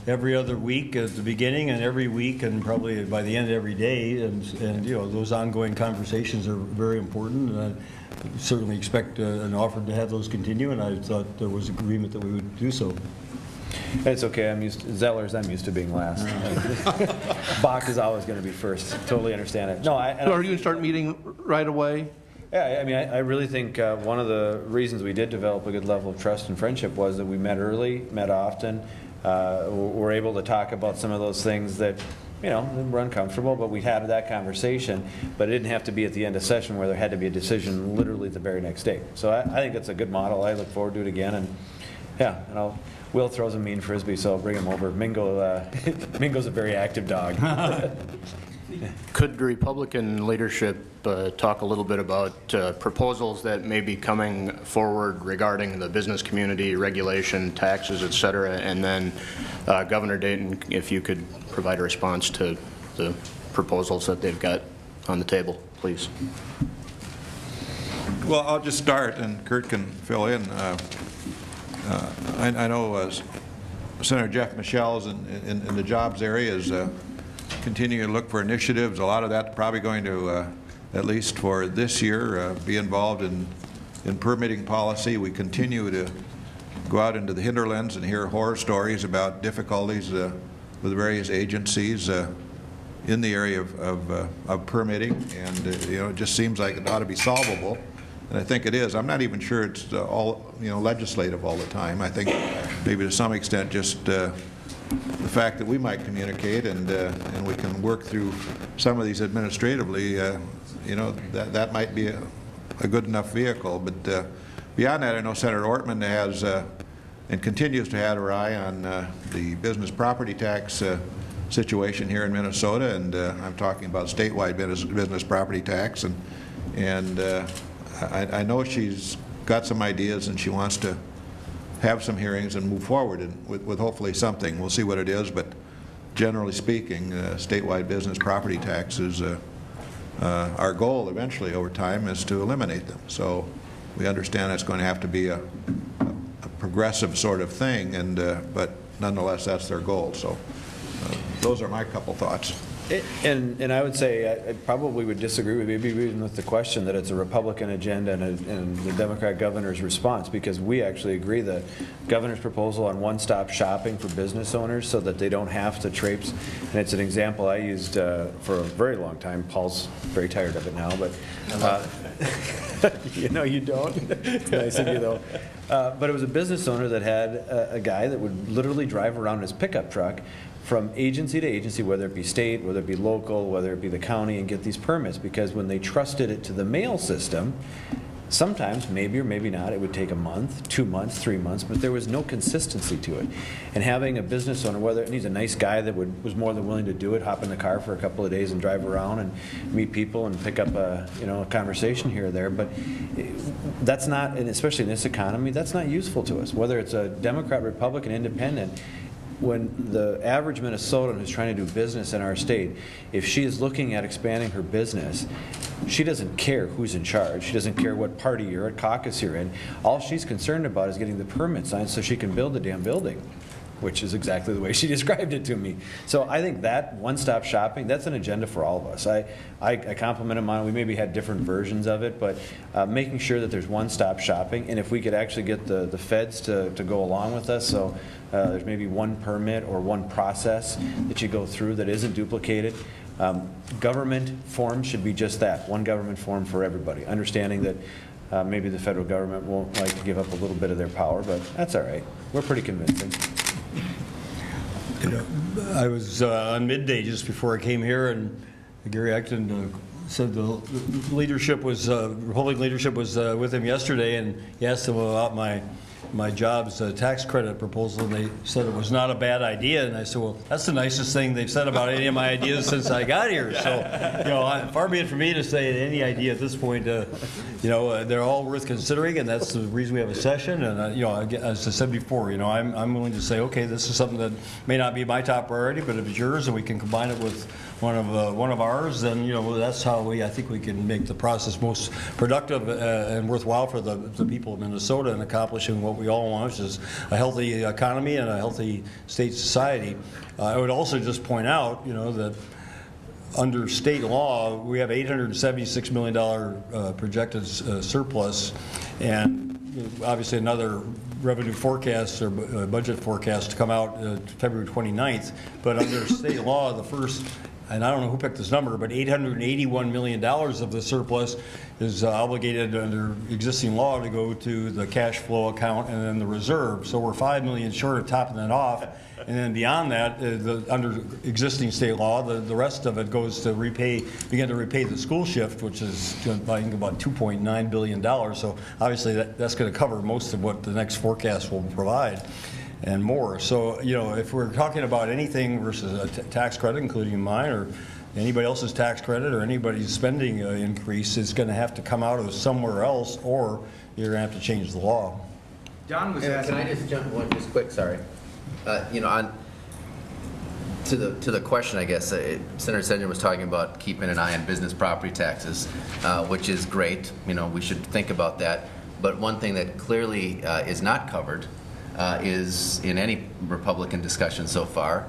every other week at the beginning and every week and probably by the end every day. And those ongoing conversations are very important. I certainly expect an offer to have those continue, and I thought there was agreement that we would do so. It's okay. I'm used to being last. Bach is always going to be first. Totally understand it. No, so are you going to start meeting right away? Yeah, I mean, I really think one of the reasons we did develop a good level of trust and friendship was that we met early, met often. We're able to talk about some of those things that we're uncomfortable, but we had that conversation, but it didn't have to be at the end of session where there had to be a decision literally the very next day. So I think that's a good model. I look forward to it again, and Will throws a mean frisbee, so I'll bring him over. Mingo's a very active dog. Could Republican leadership talk a little bit about proposals that may be coming forward regarding the business community, regulation, taxes, et cetera, and then Governor Dayton, if you could provide a response to the proposals that they've got on the table, please. Well, I'll just start, and Kurt can fill in. I know Senator Jeff Michelle's in the jobs area is continuing to look for initiatives. A lot of that's probably going to, at least for this year, be involved in permitting policy. We continue to go out into the hinterlands and hear horror stories about difficulties with various agencies in the area of permitting, and it just seems like it ought to be solvable. And I think it is. I'm not even sure it's all legislative all the time. I think maybe to some extent just the fact that we might communicate and we can work through some of these administratively, that might be a good enough vehicle. But beyond that, I know Senator Ortman has and continues to have her eye on the business property tax situation here in Minnesota, and I'm talking about statewide business property tax, and I know she's got some ideas and she wants to have some hearings and move forward with hopefully something. We'll see what it is, but generally speaking, statewide business property taxes, our goal eventually over time is to eliminate them. So we understand it's going to have to be a progressive sort of thing, but nonetheless that's their goal. So those are my couple thoughts. And I would say I probably would disagree with maybe even with the question that it's a Republican agenda and the Democrat governor's response, because we actually agree the governor's proposal on one-stop shopping for business owners so that they don't have to traipse, and it's an example I used for a very long time. Paul's very tired of it now, but you don't. Nice of you though. But it was a business owner that had a guy that would literally drive around his pickup truck from agency to agency, whether it be state, whether it be local, whether it be the county, and get these permits, because when they trusted it to the mail system, sometimes, maybe or maybe not, it would take a month, 2 months, 3 months, but there was no consistency to it. And having a business owner, and he's a nice guy that was more than willing to do it, hop in the car for a couple of days and drive around and meet people and pick up a conversation here or there, but that's not, and especially in this economy, that's not useful to us. Whether it's a Democrat, Republican, Independent, when the average Minnesotan who's trying to do business in our state, if she is looking at expanding her business, she doesn't care who's in charge. She doesn't care what party you're at, caucus you're in. All she's concerned about is getting the permit signed so she can build the damn building, which is exactly the way she described it to me. So I think that one-stop shopping, that's an agenda for all of us. I compliment him on it. We maybe had different versions of it, but making sure that there's one-stop shopping, and if we could actually get the feds to go along with us, so there's maybe one permit or one process that you go through that isn't duplicated. Government forms should be just that, one government form for everybody, understanding that maybe the federal government won't like to give up a little bit of their power, but that's all right. We're pretty convincing. I was on midday just before I came here, and Gary Acton said the leadership was, Republican leadership was with him yesterday, and he asked them about my jobs tax credit proposal, and they said it was not a bad idea. And I said, well, that's the nicest thing they've said about any of my ideas since I got here. So, far be it for me to say any idea at this point. They're all worth considering, and that's the reason we have a session. And as I said before, I'm willing to say, okay, this is something that may not be my top priority, but if it's yours and we can combine it with one of ours, then that's how I think we can make the process most productive and worthwhile for the people of Minnesota in accomplishing what we all want, which is a healthy economy and a healthy state society. I would also just point out, that under state law, we have $876 million projected surplus, and obviously another revenue forecast or budget forecast to come out February 29th. But under state law, the first, and I don't know who picked this number, but $881 million of the surplus is obligated under existing law to go to the cash flow account and then the reserve. So we're $5 million short of topping that off. And then beyond that, under existing state law, the rest of it goes to begin to repay the school shift, which is I think about $2.9 billion. So obviously that's going to cover most of what the next forecast will provide and more. So, if we're talking about anything versus a tax credit, including mine or anybody else's tax credit or anybody's spending increase, it's going to have to come out of somewhere else, or you're going to have to change the law. John was asking. Can I just jump one just quick? Sorry. On to the question, I guess Senator Senjum was talking about keeping an eye on business property taxes, which is great. We should think about that. But one thing that clearly is not covered is in any Republican discussion so far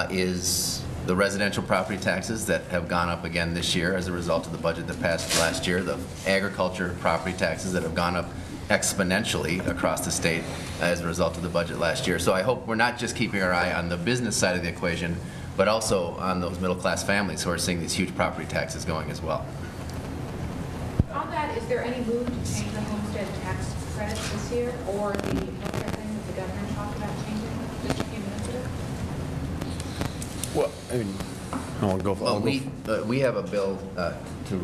is the residential property taxes that have gone up again this year as a result of the budget that passed last year, the agriculture property taxes that have gone up exponentially across the state as a result of the budget last year. So I hope we're not just keeping our eye on the business side of the equation, but also on those middle-class families who are seeing these huge property taxes going as well. On that, is there any move to change the homestead tax credits this year, or the healthcare thing that the governor talked about changing just a few minutes ago? Well, I mean, I'll go for Well, we have a bill to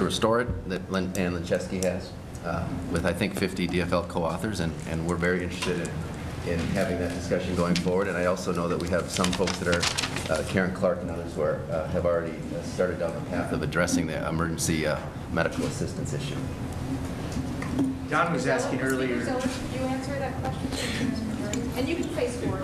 restore it that Ann Linchesky has with, I think, 50 DFL co-authors, and we're very interested in having that discussion going forward. And I also know that we have some folks that are, Karen Clark and others, who have already started down the path of addressing the emergency medical assistance issue. Don was asking earlier. Could you answer that question? And you can face forward.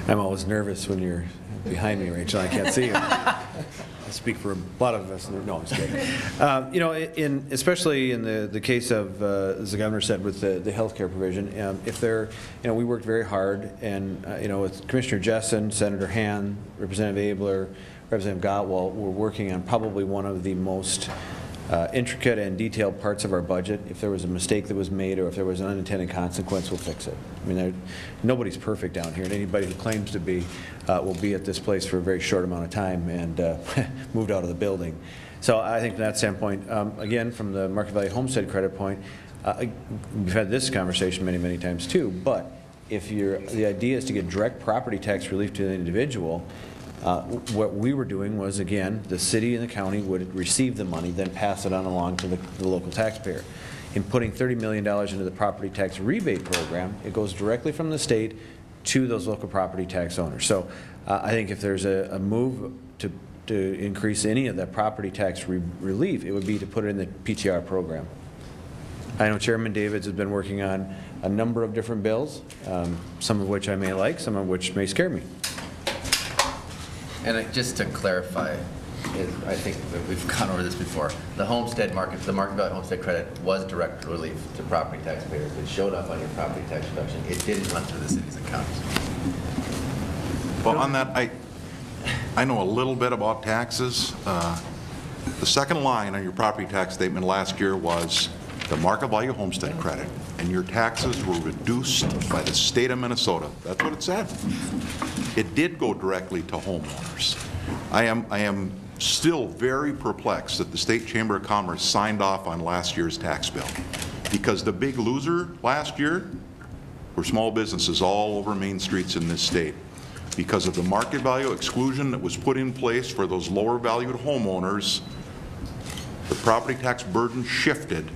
I'm always nervous when you're behind me, Rachel. I can't see you. I speak for a lot of us. No, I'm just kidding. Especially in the case of, as the governor said, with the health care provision, if they're, we worked very hard, and, with Commissioner Jessen, Senator Hand, Representative Abler, Representative Gottwald, we're working on probably one of the most intricate and detailed parts of our budget. If there was a mistake that was made or if there was an unintended consequence, we'll fix it. I mean, nobody's perfect down here, and anybody who claims to be will be at this place for a very short amount of time and moved out of the building. So I think from that standpoint, again, from the Market Value Homestead credit point, we've had this conversation many, many times too, but if the idea is to get direct property tax relief to the individual, what we were doing was, again, the city and the county would receive the money, then pass it on along to the local taxpayer. In putting $30 million into the property tax rebate program, it goes directly from the state to those local property tax owners. So I think if there's a move to increase any of that property tax relief, it would be to put it in the PTR program. I know Chairman Davids has been working on a number of different bills, some of which I may like, some of which may scare me. And just to clarify, I think that we've gone over this before. The Market Value Homestead credit was direct relief to property taxpayers. It showed up on your property tax reduction. It didn't run through the city's accounts. Well, on that, I know a little bit about taxes. The second line on your property tax statement last year was the Market Value Homestead credit, and your taxes were reduced by the state of Minnesota. That's what it said. It did go directly to homeowners. I am still very perplexed that the State Chamber of Commerce signed off on last year's tax bill, because the big loser last year were small businesses all over main streets in this state. because of the market value exclusion that was put in place for those lower valued homeowners. The property tax burden shifted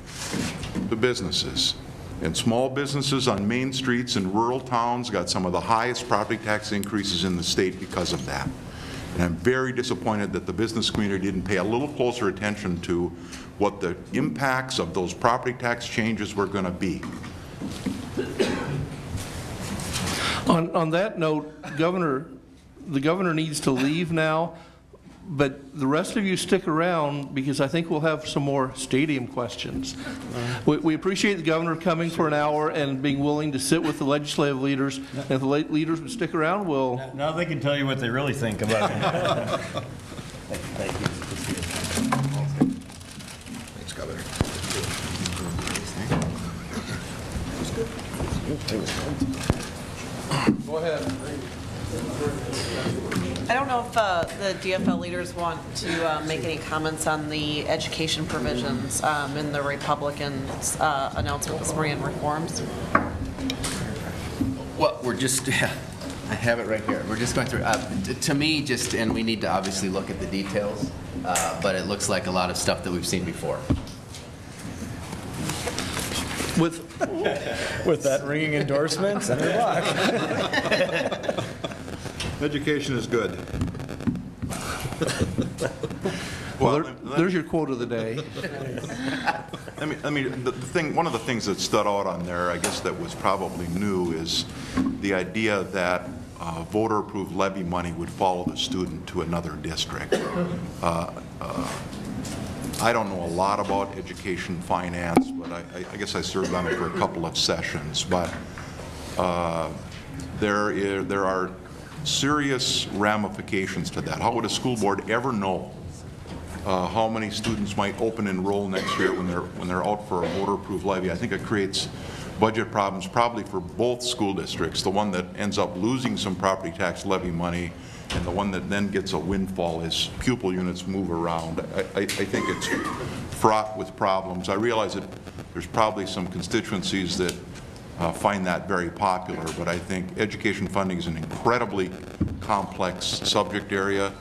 to businesses. And small businesses on main streets in rural towns got some of the highest property tax increases in the state because of that. And I'm very disappointed that the business community didn't pay a little closer attention to what the impacts of those property tax changes were going to be. On that note, the governor needs to leave now, but the rest of you stick around because I think we'll have some more stadium questions. We appreciate the governor coming for an hour and being willing to sit with the legislative leaders. And if the leaders would stick around, we'll... Now they can tell you what they really think about it. Thank you. Thanks, Governor. Go ahead. I don't know if the DFL leaders want to make any comments on the education provisions in the Republicans' announcement this morning on reforms. Well, we're just, I have it right here. We're just going through, to me, just, and we need to obviously look at the details, but it looks like a lot of stuff that we've seen before. With that ringing endorsement, Senator Block. Education is good. Well, there's your quote of the day. One of the things that stood out on there, I guess that was probably new, is the idea that voter-approved levy money would follow the student to another district. I don't know a lot about education finance, but I guess I served on it for a couple of sessions. But there are serious ramifications to that. How would a school board ever know how many students might open enroll next year when they're out for a voter-approved levy? I think it creates budget problems probably for both school districts, the one that ends up losing some property tax levy money and the one that then gets a windfall as pupil units move around. I think it's fraught with problems. I realize that there's probably some constituencies that find that very popular, but I think education funding is an incredibly complex subject area,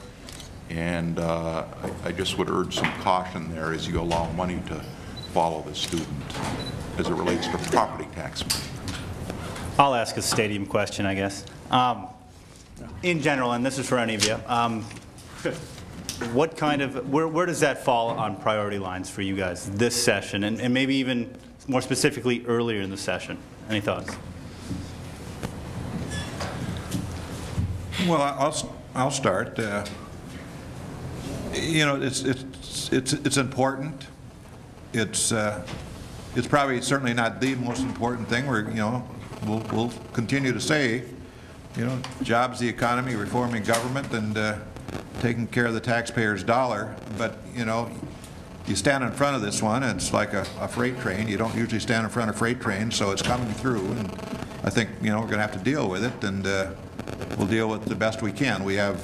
and I just would urge some caution there as you allow money to follow the student as it relates to property tax money. I'll ask a stadium question, I guess. In general, and this is for any of you, what kind of, where does that fall on priority lines for you guys this session, and maybe even more specifically earlier in the session? Any thoughts? Well, I'll start. You know, it's important. It's probably certainly not the most important thing. We'll continue to say, jobs, the economy, reforming government, and taking care of the taxpayer's dollar. But you stand in front of this one, and it's like a freight train. You don't usually stand in front of freight trains, so it's coming through, and I think we're going to have to deal with it, and we'll deal with it the best we can. We have,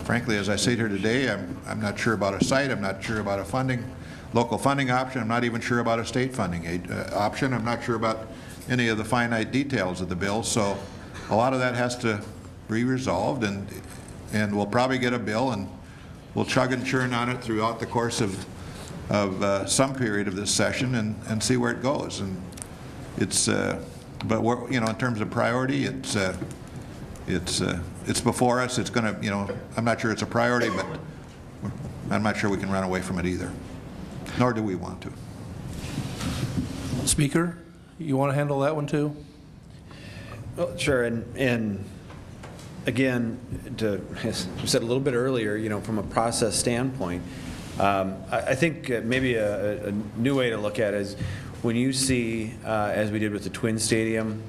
frankly, as I sit here today, I'm not sure about a site. I'm not sure about a local funding option. I'm not even sure about a state funding option. I'm not sure about any of the finite details of the bill. So a lot of that has to be resolved, and we'll probably get a bill, and we'll chug and churn on it throughout the course of some period of this session and see where it goes. And it's, but we're, in terms of priority, it's before us. It's going to, I'm not sure it's a priority, but I'm not sure we can run away from it either. Nor do we want to. Speaker, you want to handle that one too? Well, sure, and again, as you said a little bit earlier, from a process standpoint, I think maybe a new way to look at it is when you see, as we did with the Twin Stadium,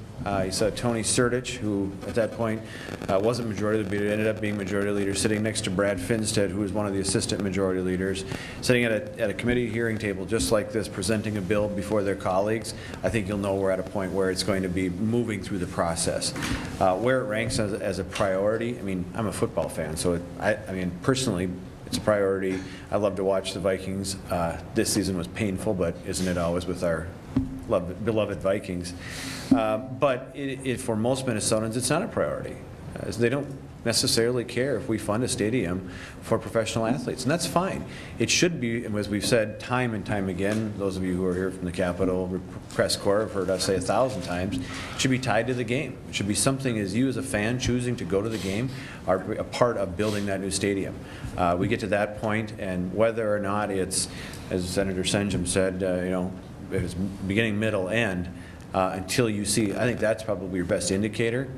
you saw Tony Sertich, who at that point wasn't majority leader, ended up being majority leader, sitting next to Brad Finstead, who was one of the assistant majority leaders, sitting at a committee hearing table just like this, presenting a bill before their colleagues. I think you'll know we're at a point where it's going to be moving through the process. Where it ranks as a priority, I mean, I'm a football fan, so I mean, personally, it's a priority. I love to watch the Vikings. This season was painful, but isn't it always with our beloved Vikings? But for most Minnesotans, it's not a priority. is they don't necessarily care if we fund a stadium for professional athletes, and that's fine. It should be, as we've said time and time again, those of you who are here from the Capitol Press Corps have heard us say 1,000 times, it should be tied to the game. It should be something as you as a fan choosing to go to the game are a part of building that new stadium. We get to that point, and whether or not it's, as Senator Senjum said, you know, if it's beginning, middle, end, until you see, I think that's probably your best indicator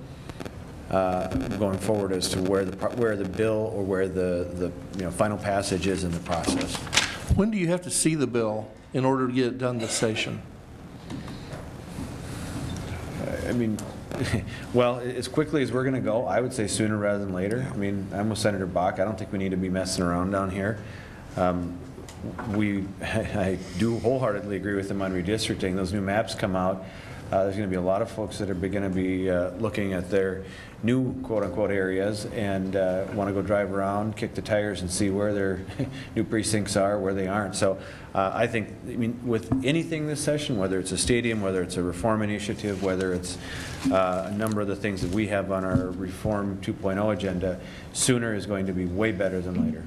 going forward as to where the bill or where the you know, final passage is in the process. When do you have to see the bill in order to get it done this session? I mean, well, as quickly as we're going to go, I would say sooner rather than later. I mean, I'm with Senator Bach. I don't think we need to be messing around down here. I do wholeheartedly agree with him on redistricting. Those new maps come out. There's going to be a lot of folks that are going to be looking at their new quote-unquote areas and want to go drive around, kick the tires, and see where their new precincts are, where they aren't. So I think, I mean, with anything this session, whether it's a stadium, whether it's a reform initiative, whether it's a number of the things that we have on our Reform 2.0 agenda, sooner is going to be way better than later.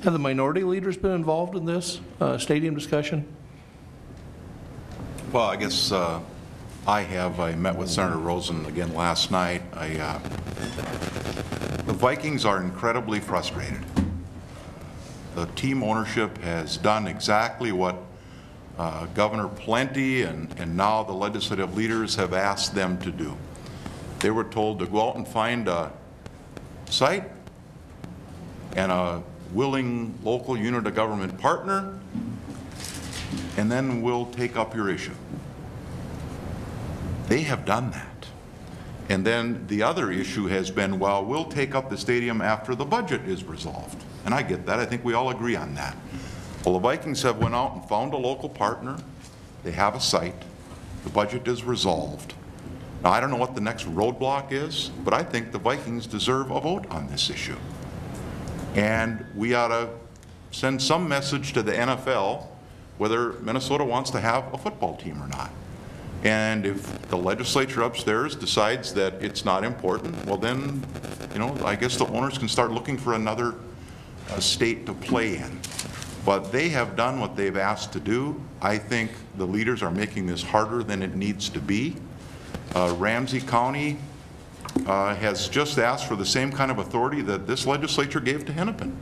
Have the minority leaders been involved in this stadium discussion? Well, I guess I have. I met with Senator Rosen again last night. The Vikings are incredibly frustrated. The team ownership has done exactly what Governor Plenty and now the legislative leaders have asked them to do. They were told to go out and find a site and a willing local unit of government partner, and then we'll take up your issue. They have done that. And then the other issue has been, well, we'll take up the stadium after the budget is resolved. And I get that. I think we all agree on that. Well, the Vikings have went out and found a local partner. They have a site. The budget is resolved. Now, I don't know what the next roadblock is, but I think the Vikings deserve a vote on this issue. And we ought to send some message to the NFL whether Minnesota wants to have a football team or not. And if the legislature upstairs decides that it's not important, well then, you know, I guess the owners can start looking for another state to play in. But they have done what they've asked to do. I think the leaders are making this harder than it needs to be. Ramsey County has just asked for the same kind of authority that this legislature gave to Hennepin.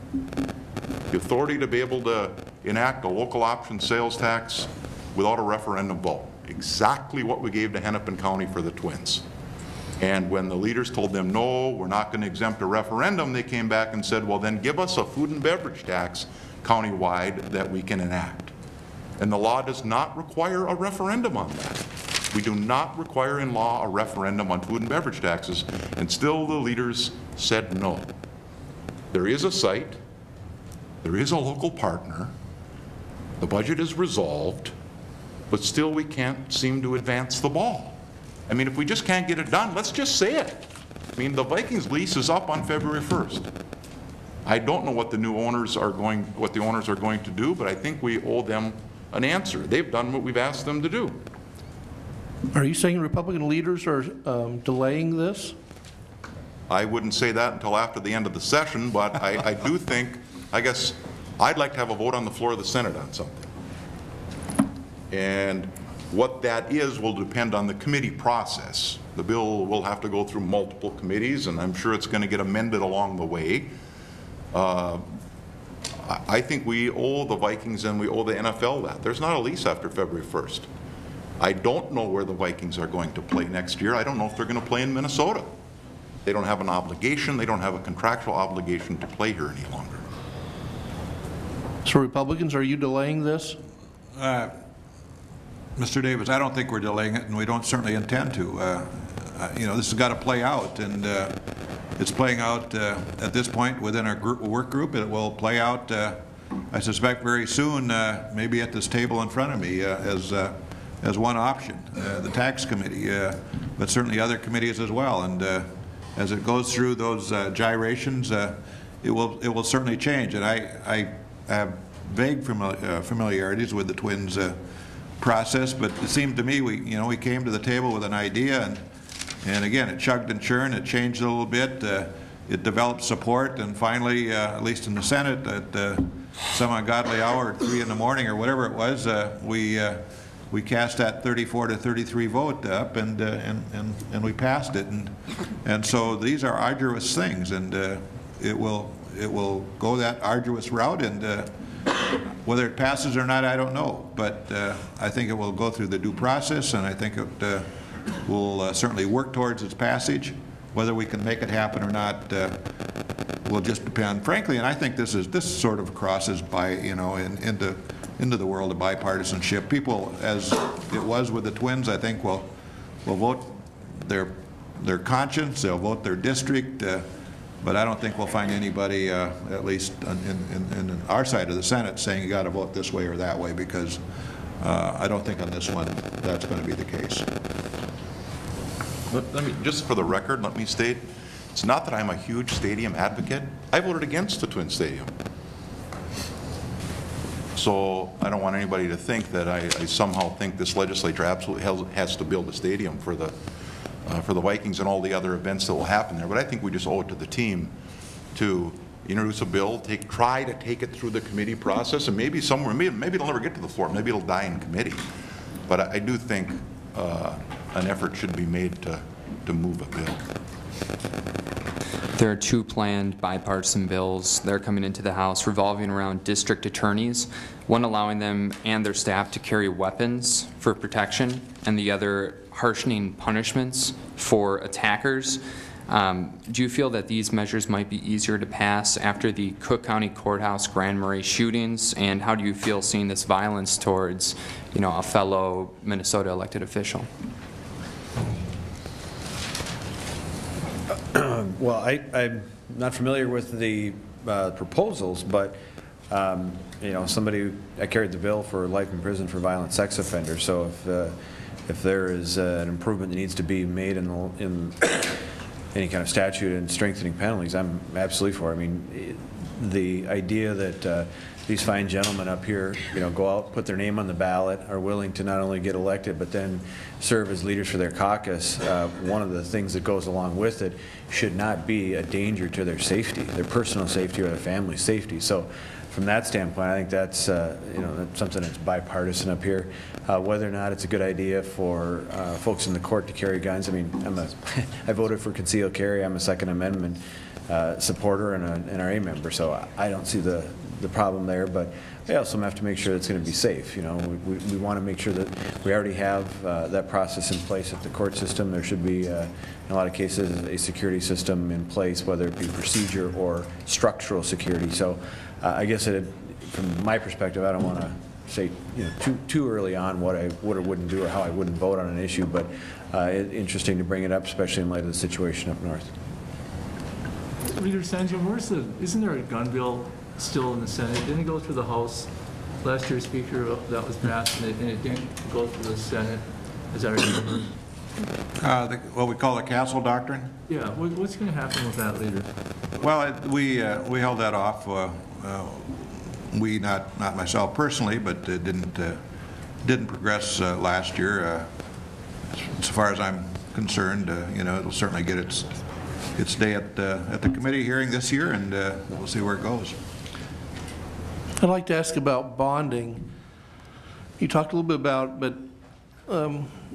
The authority to be able to enact a local option sales tax without a referendum vote. Exactly what we gave to Hennepin County for the Twins. And when the leaders told them, no, we're not going to exempt a referendum, they came back and said, well, then give us a food and beverage tax countywide that we can enact. And the law does not require a referendum on that. We do not require in law a referendum on food and beverage taxes, and still the leaders said no. There is a site, there is a local partner, the budget is resolved, but still we can't seem to advance the ball. I mean, if we just can't get it done, let's just say it. I mean, the Vikings lease is up on February 1st. I don't know what the owners are going to do, but I think we owe them an answer. They've done what we've asked them to do. Are you saying Republican leaders are delaying this? I wouldn't say that until after the end of the session, but I do think, I guess, I'd like to have a vote on the floor of the Senate on something. And what that is will depend on the committee process. The bill will have to go through multiple committees, and I'm sure it's going to get amended along the way. I think we owe the Vikings and we owe the NFL that. There's not a lease after February 1st. I don't know where the Vikings are going to play next year. I don't know if they're going to play in Minnesota. They don't have an obligation. They don't have a contractual obligation to play here any longer. So Republicans, are you delaying this? Mr. Davis, I don't think we're delaying it, and we don't certainly intend to. You know, this has got to play out, and it's playing out at this point within our work group. It will play out, I suspect, very soon, maybe at this table in front of me as one option, the tax committee, but certainly other committees as well. And as it goes through those gyrations, it will certainly change. And I have vague familiarities with the Twins process, but it seemed to me we came to the table with an idea, And again, it chugged and churned, it changed a little bit, it developed support, and finally, at least in the Senate, at some ungodly hour at 3 in the morning or whatever it was, we cast that 34 to 33 vote up, and we passed it, and so these are arduous things, and it will go that arduous route, and whether it passes or not, I don't know, but I think it will go through the due process, and I think it will certainly work towards its passage. Whether we can make it happen or not will just depend, frankly. And I think this sort of crosses by into the world of bipartisanship. People, as it was with the Twins, I think will vote their conscience. They'll vote their district. But I don't think we'll find anybody, at least in our side of the Senate, saying you got to vote this way or that way, because I don't think on this one that's going to be the case. Let me, just for the record, let me state, it's not that I'm a huge stadium advocate. I voted against the Twin Stadium. So I don't want anybody to think that I somehow think this legislature absolutely has to build a stadium for the Vikings and all the other events that will happen there. But I think we just owe it to the team to introduce a bill, try to take it through the committee process, and maybe somewhere, maybe it'll never get to the floor. Maybe it'll die in committee. But I do think an effort should be made to move a bill. There are two planned bipartisan bills that are coming into the House revolving around district attorneys, one allowing them and their staff to carry weapons for protection, and the other harshening punishments for attackers. Do you feel that these measures might be easier to pass after the Cook County Courthouse Grand Marais shootings, and how do you feel seeing this violence towards, a fellow Minnesota elected official? Well, I'm not familiar with the proposals, but I carried the bill for life in prison for violent sex offenders. So if there is an improvement that needs to be made in any kind of statute and strengthening penalties, I'm absolutely for it. I mean, the idea that these fine gentlemen up here, go out, put their name on the ballot, are willing to not only get elected, but then serve as leaders for their caucus, one of the things that goes along with it should not be a danger to their safety, their personal safety or their family's safety. So from that standpoint, I think that's, that's something that's bipartisan up here. Whether or not it's a good idea for folks in the court to carry guns, I mean, I voted for concealed carry. I'm a Second Amendment supporter and an NRA member, so I don't see the problem there, but we also have to make sure it's going to be safe. We want to make sure that we already have that process in place at the court system. There should be, in a lot of cases, a security system in place, whether it be procedure or structural security. So I guess from my perspective, I don't want to say too early on what I would or wouldn't do or how I wouldn't vote on an issue, but it's interesting to bring it up, especially in light of the situation up north. Leader Sanjum, isn't there a gun bill still in the Senate? Didn't it go through the House last year, Speaker? That was passed, and it didn't go through the Senate. Is that right? What we call the Castle Doctrine? Yeah. What's going to happen with that, Leader? Well, we held that off. We, not myself personally, but didn't progress last year. As far as I'm concerned, it'll certainly get its day at the committee hearing this year, and we'll see where it goes. I'd like to ask about bonding. You talked a little bit about, but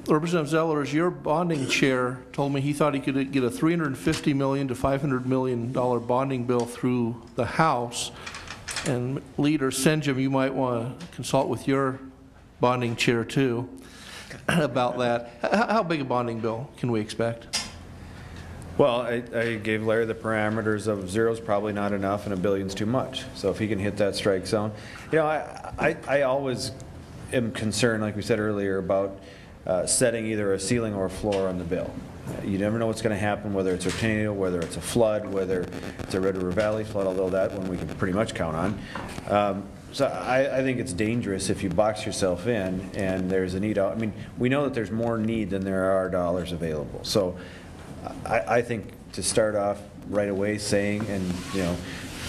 Representative Zellers, your bonding chair told me he thought he could get a $350 million to $500 million bonding bill through the House. And Leader Senjum, you might want to consult with your bonding chair too about that. How big a bonding bill can we expect? Well, I gave Larry the parameters of zero's probably not enough and $1 billion's too much. So if he can hit that strike zone, I always am concerned, like we said earlier, about setting either a ceiling or a floor on the bill. You never know what's going to happen, whether it's a tornado, whether it's a flood, whether it's a Red River Valley flood, although that one we can pretty much count on. So I think it's dangerous if you box yourself in and there's a need out. I mean, we know that there's more need than there are dollars available. So I think to start off right away saying, and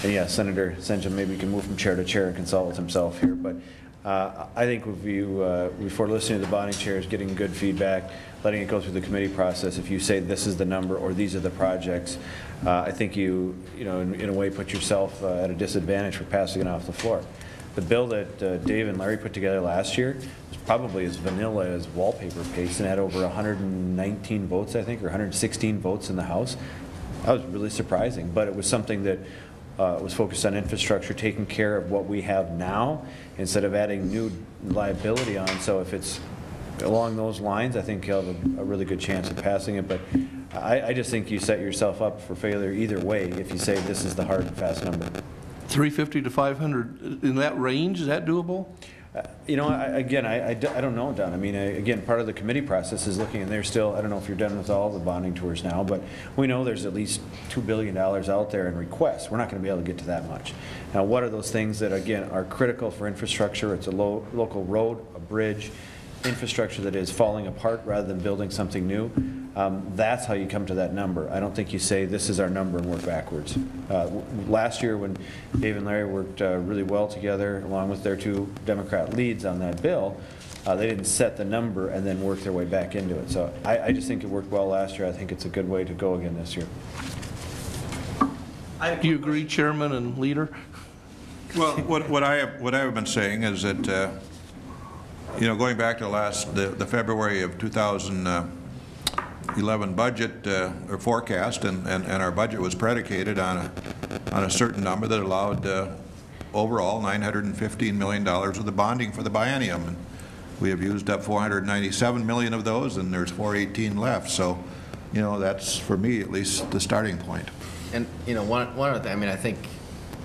yeah, Senator Senjum maybe can move from chair to chair and consult with himself here, but I think if you, before listening to the bonding chairs, getting good feedback, letting it go through the committee process, if you say this is the number or these are the projects, I think you know, in a way put yourself at a disadvantage for passing it off the floor. The bill that Dave and Larry put together last year was probably as vanilla as wallpaper paste and had over 119 votes, I think, or 116 votes in the House. That was really surprising, but it was something that was focused on infrastructure, taking care of what we have now instead of adding new liability on. So if it's along those lines, I think you'll have a really good chance of passing it. But I just think you set yourself up for failure either way if you say this is the hard and fast number. 350 to 500, in that range, is that doable? You know, again, I don't know, Don. I mean, again, part of the committee process is looking, and they're still, I don't know if you're done with all the bonding tours now, but we know there's at least $2 billion out there in requests. We're not going to be able to get to that much. Now, what are those things that, again, are critical for infrastructure? It's a local road, a bridge, infrastructure that is falling apart rather than building something new. That's how you come to that number. I don't think you say this is our number and work backwards. Last year when Dave and Larry worked really well together along with their two Democrat leads on that bill, they didn't set the number and then work their way back into it. So I just think it worked well last year. I think it's a good way to go again this year. Do you agree, Chairman and Leader? Well, what I have been saying is that you know, going back to the February of 2011 budget or forecast, and our budget was predicated on a certain number that allowed overall $915 million of the bonding for the biennium. And we have used up $497 million of those, and there's $418 left. So, you know, that's, for me at least, the starting point. And, you know, one of the, I mean, I think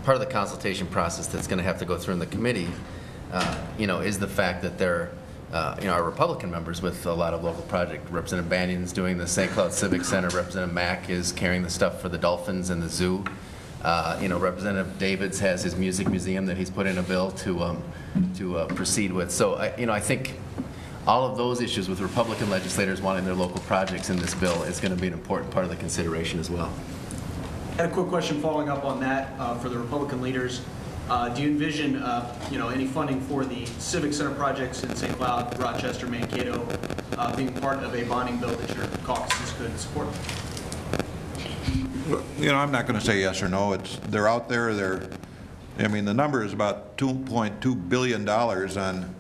part of the consultation process that's going to have to go through in the committee, you know, is the fact that there, you know, our Republican members with a lot of local project. Representative Bannion's doing the St. Cloud Civic Center. Representative Mack is carrying the stuff for the dolphins and the zoo. You know, Representative Davids has his music museum that he's put in a bill to proceed with. So, you know, I think all of those issues with Republican legislators wanting their local projects in this bill is going to be an important part of the consideration as well. I had a quick question following up on that for the Republican leaders. Do you envision, you know, any funding for the Civic Center projects in St. Cloud, Rochester, Mankato being part of a bonding bill that your caucuses could support? Well, you know, I'm not going to say yes or no. They're out there. I mean, the number is about $2.2 billion on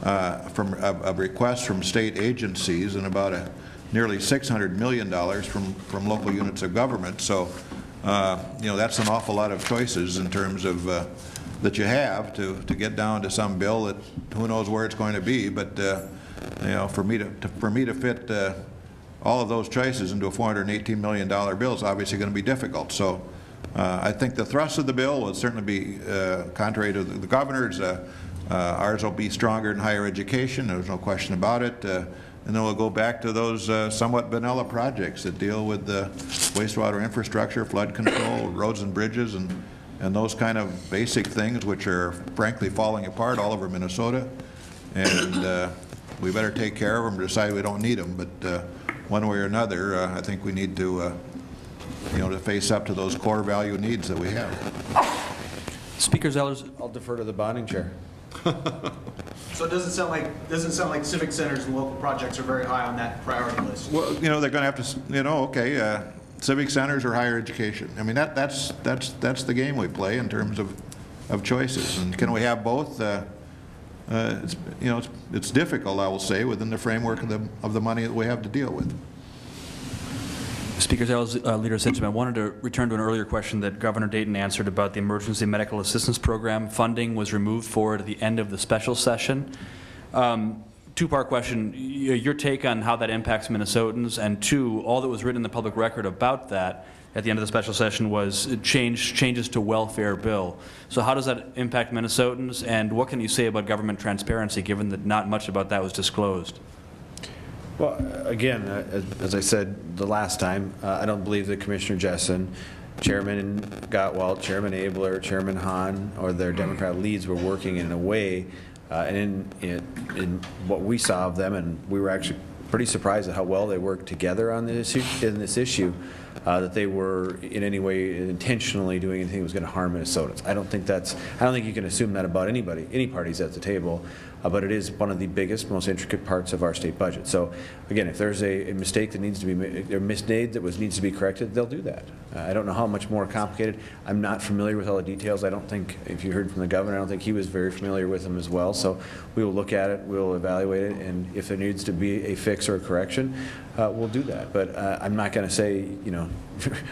of requests from state agencies, and about nearly $600 million from local units of government. So. You know, that's an awful lot of choices in terms of that you have to get down to some bill that who knows where it's going to be. But you know, for me to fit all of those choices into a $418 million bill is obviously going to be difficult. So I think the thrust of the bill will certainly be contrary to the governor's. Ours will be stronger in higher education. There's no question about it. And then we'll go back to those somewhat vanilla projects that deal with wastewater infrastructure, flood control, roads and bridges, and those kind of basic things which are frankly falling apart all over Minnesota. And we better take care of them or decide we don't need them. But one way or another, I think we need to, you know, to face up to those core value needs that we have. Speaker Zellers. I'll defer to the bonding chair. So it doesn't sound like civic centers and local projects are very high on that priority list. Well, you know, they're going to have to, you know, okay, civic centers or higher education. I mean, that's the game we play in terms of choices. And can we have both? It's, you know, it's difficult, I will say, within the framework of the money that we have to deal with. Speaker Zellers, Leader Sincham, I wanted to return to an earlier question that Governor Dayton answered about the Emergency Medical Assistance Program. Funding was removed for it at the end of the special session. Two-part question, your take on how that impacts Minnesotans, and two, all that was written in the public record about that at the end of the special session was changes to welfare bill. So how does that impact Minnesotans, and what can you say about government transparency given that not much about that was disclosed? Well, again, as I said the last time, I don't believe that Commissioner Jessen, Chairman Gottwald, Chairman Abler, Chairman Hahn, or their Democrat leads were working in a way, and in what we saw of them, and we were actually pretty surprised at how well they worked together on this issue, that they were in any way intentionally doing anything that was going to harm Minnesotans. I don't think you can assume that about anybody, any parties at the table, but it is one of the biggest, most intricate parts of our state budget. So again, if there's a mistake that needs to be made, or mismade that needs to be corrected, they'll do that. I don't know how much more complicated. I'm not familiar with all the details. I don't think, if you heard from the governor, I don't think he was very familiar with them as well. So we will look at it, we'll evaluate it, and if there needs to be a fix or a correction, we'll do that. But I'm not going to say, you know,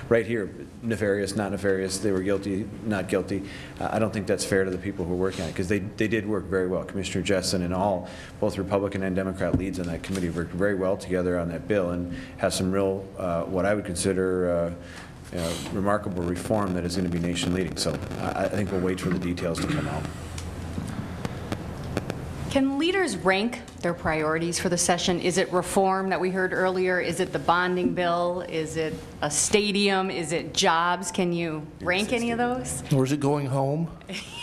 right here, nefarious, not nefarious, they were guilty, not guilty. I don't think that's fair to the people who are working on it, because they did work very well. Commissioner Jessen and all, both Republican and Democrat leads on that committee, worked very well together on that bill and has some real, what I would consider remarkable reform that is going to be nation leading. So I think we'll wait for the details to come out. Can leaders rank their priorities for the session? Is it reform that we heard earlier? Is it the bonding bill? Is it a stadium? Is it jobs? Can you rank any of those? Or is it going home?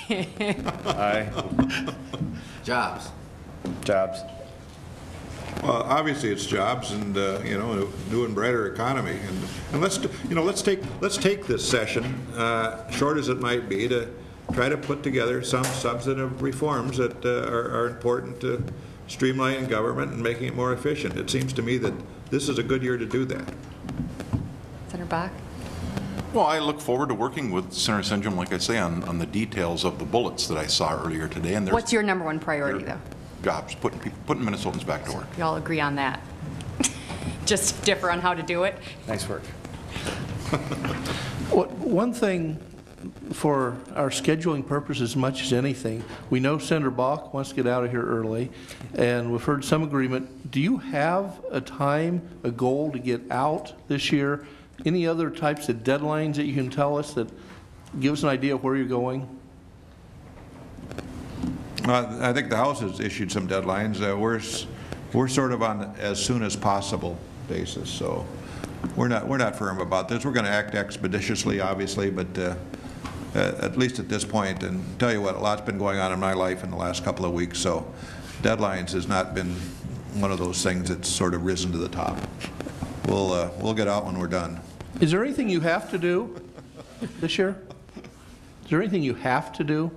Aye. Jobs. Jobs. Well, obviously it's jobs and you know, a new and brighter economy, and let's take this session, short as it might be, to try to put together some substantive reforms that are important to streamlining government and making it more efficient. It seems to me that this is a good year to do that. Senator Bach? Well, I look forward to working with Senator Senjum, like I say, on the details of the bullets that I saw earlier today. And what's your number one priority, though? Jobs, putting Minnesotans back to work. Y'all agree on that? Just differ on how to do it? Nice work. One thing for our scheduling purposes, as much as anything, we know Senator Bach wants to get out of here early, and we've heard some agreement. Do you have a time, a goal to get out this year? Any other types of deadlines that you can tell us that give us an idea of where you're going? I think the House has issued some deadlines. We're sort of on as soon as possible basis, so we're not firm about this. We're going to act expeditiously, obviously, but at least at this point, and tell you what, a lot's been going on in my life in the last couple of weeks, so deadlines has not been one of those things that's sort of risen to the top. We'll get out when we're done. Is there anything you have to do this year? Is there anything you have to do?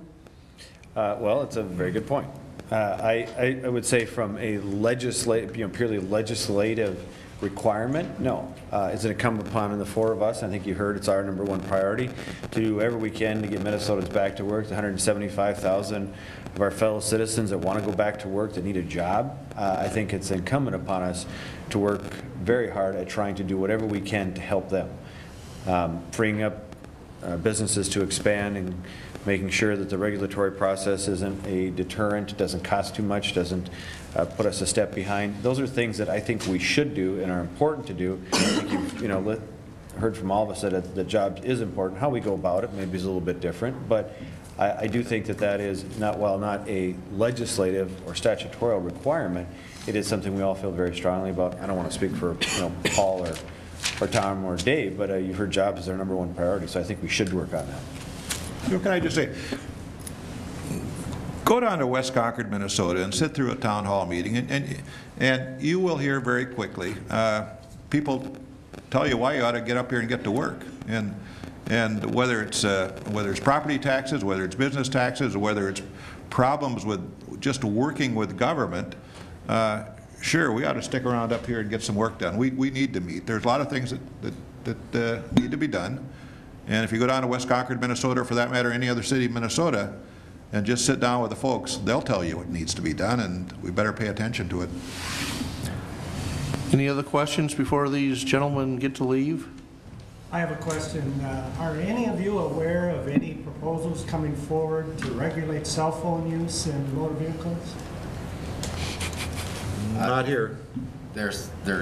Well, it's a very good point. I would say from a purely legislative requirement, no. Is it incumbent upon the four of us? I think you heard it's our number one priority to do whatever we can to get Minnesotans back to work. The 175,000 of our fellow citizens that want to go back to work, that need a job. I think it's incumbent upon us to work very hard at trying to do whatever we can to help them. Freeing up businesses to expand and making sure that the regulatory process isn't a deterrent, doesn't cost too much, doesn't put us a step behind. Those are things that I think we should do and are important to do. I think you've heard from all of us that the job is important. How we go about it maybe is a little bit different, but I do think that is not a legislative or statutory requirement. It is something we all feel very strongly about. I don't want to speak for Paul or Tom or Dave, but you've heard jobs is our number one priority, so I think we should work on that. Can I just say, go down to West Concord, Minnesota, and sit through a town hall meeting, and you will hear very quickly people tell you why you ought to get up here and get to work, and whether it's property taxes, whether it's business taxes, or whether it's problems with just working with government. Sure, we ought to stick around up here and get some work done. We need to meet. There's a lot of things that need to be done. And if you go down to West Concord, Minnesota, or for that matter, any other city of Minnesota, and just sit down with the folks, they'll tell you what needs to be done, and we better pay attention to it. Any other questions before these gentlemen get to leave? I have a question. Are any of you aware of any proposals coming forward to regulate cell phone use in motor vehicles? Not here. There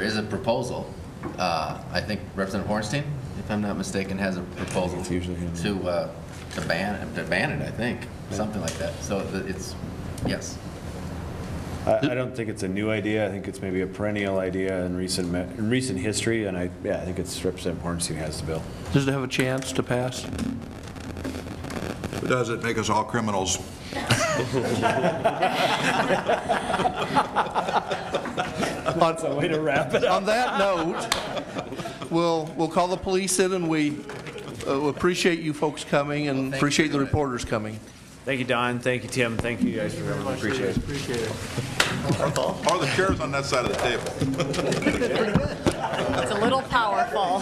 is a proposal. I think Representative Hornstein, if I'm not mistaken, has a proposal to ban it. I think something like that. So it's yes. I don't think it's a new idea. I think it's maybe a perennial idea in recent history, and I think it's Representative Hornstein has the bill. Does it have a chance to pass? If it does, it make us all criminals. That's a way to wrap it up. On that note, we'll call the police in, and we appreciate you folks coming and appreciate the reporters coming. Thank you, Don. Thank you, Tim. Thank you guys for coming. Appreciate it. Appreciate it. Or the chairs on that side of the table. It's a little powerful.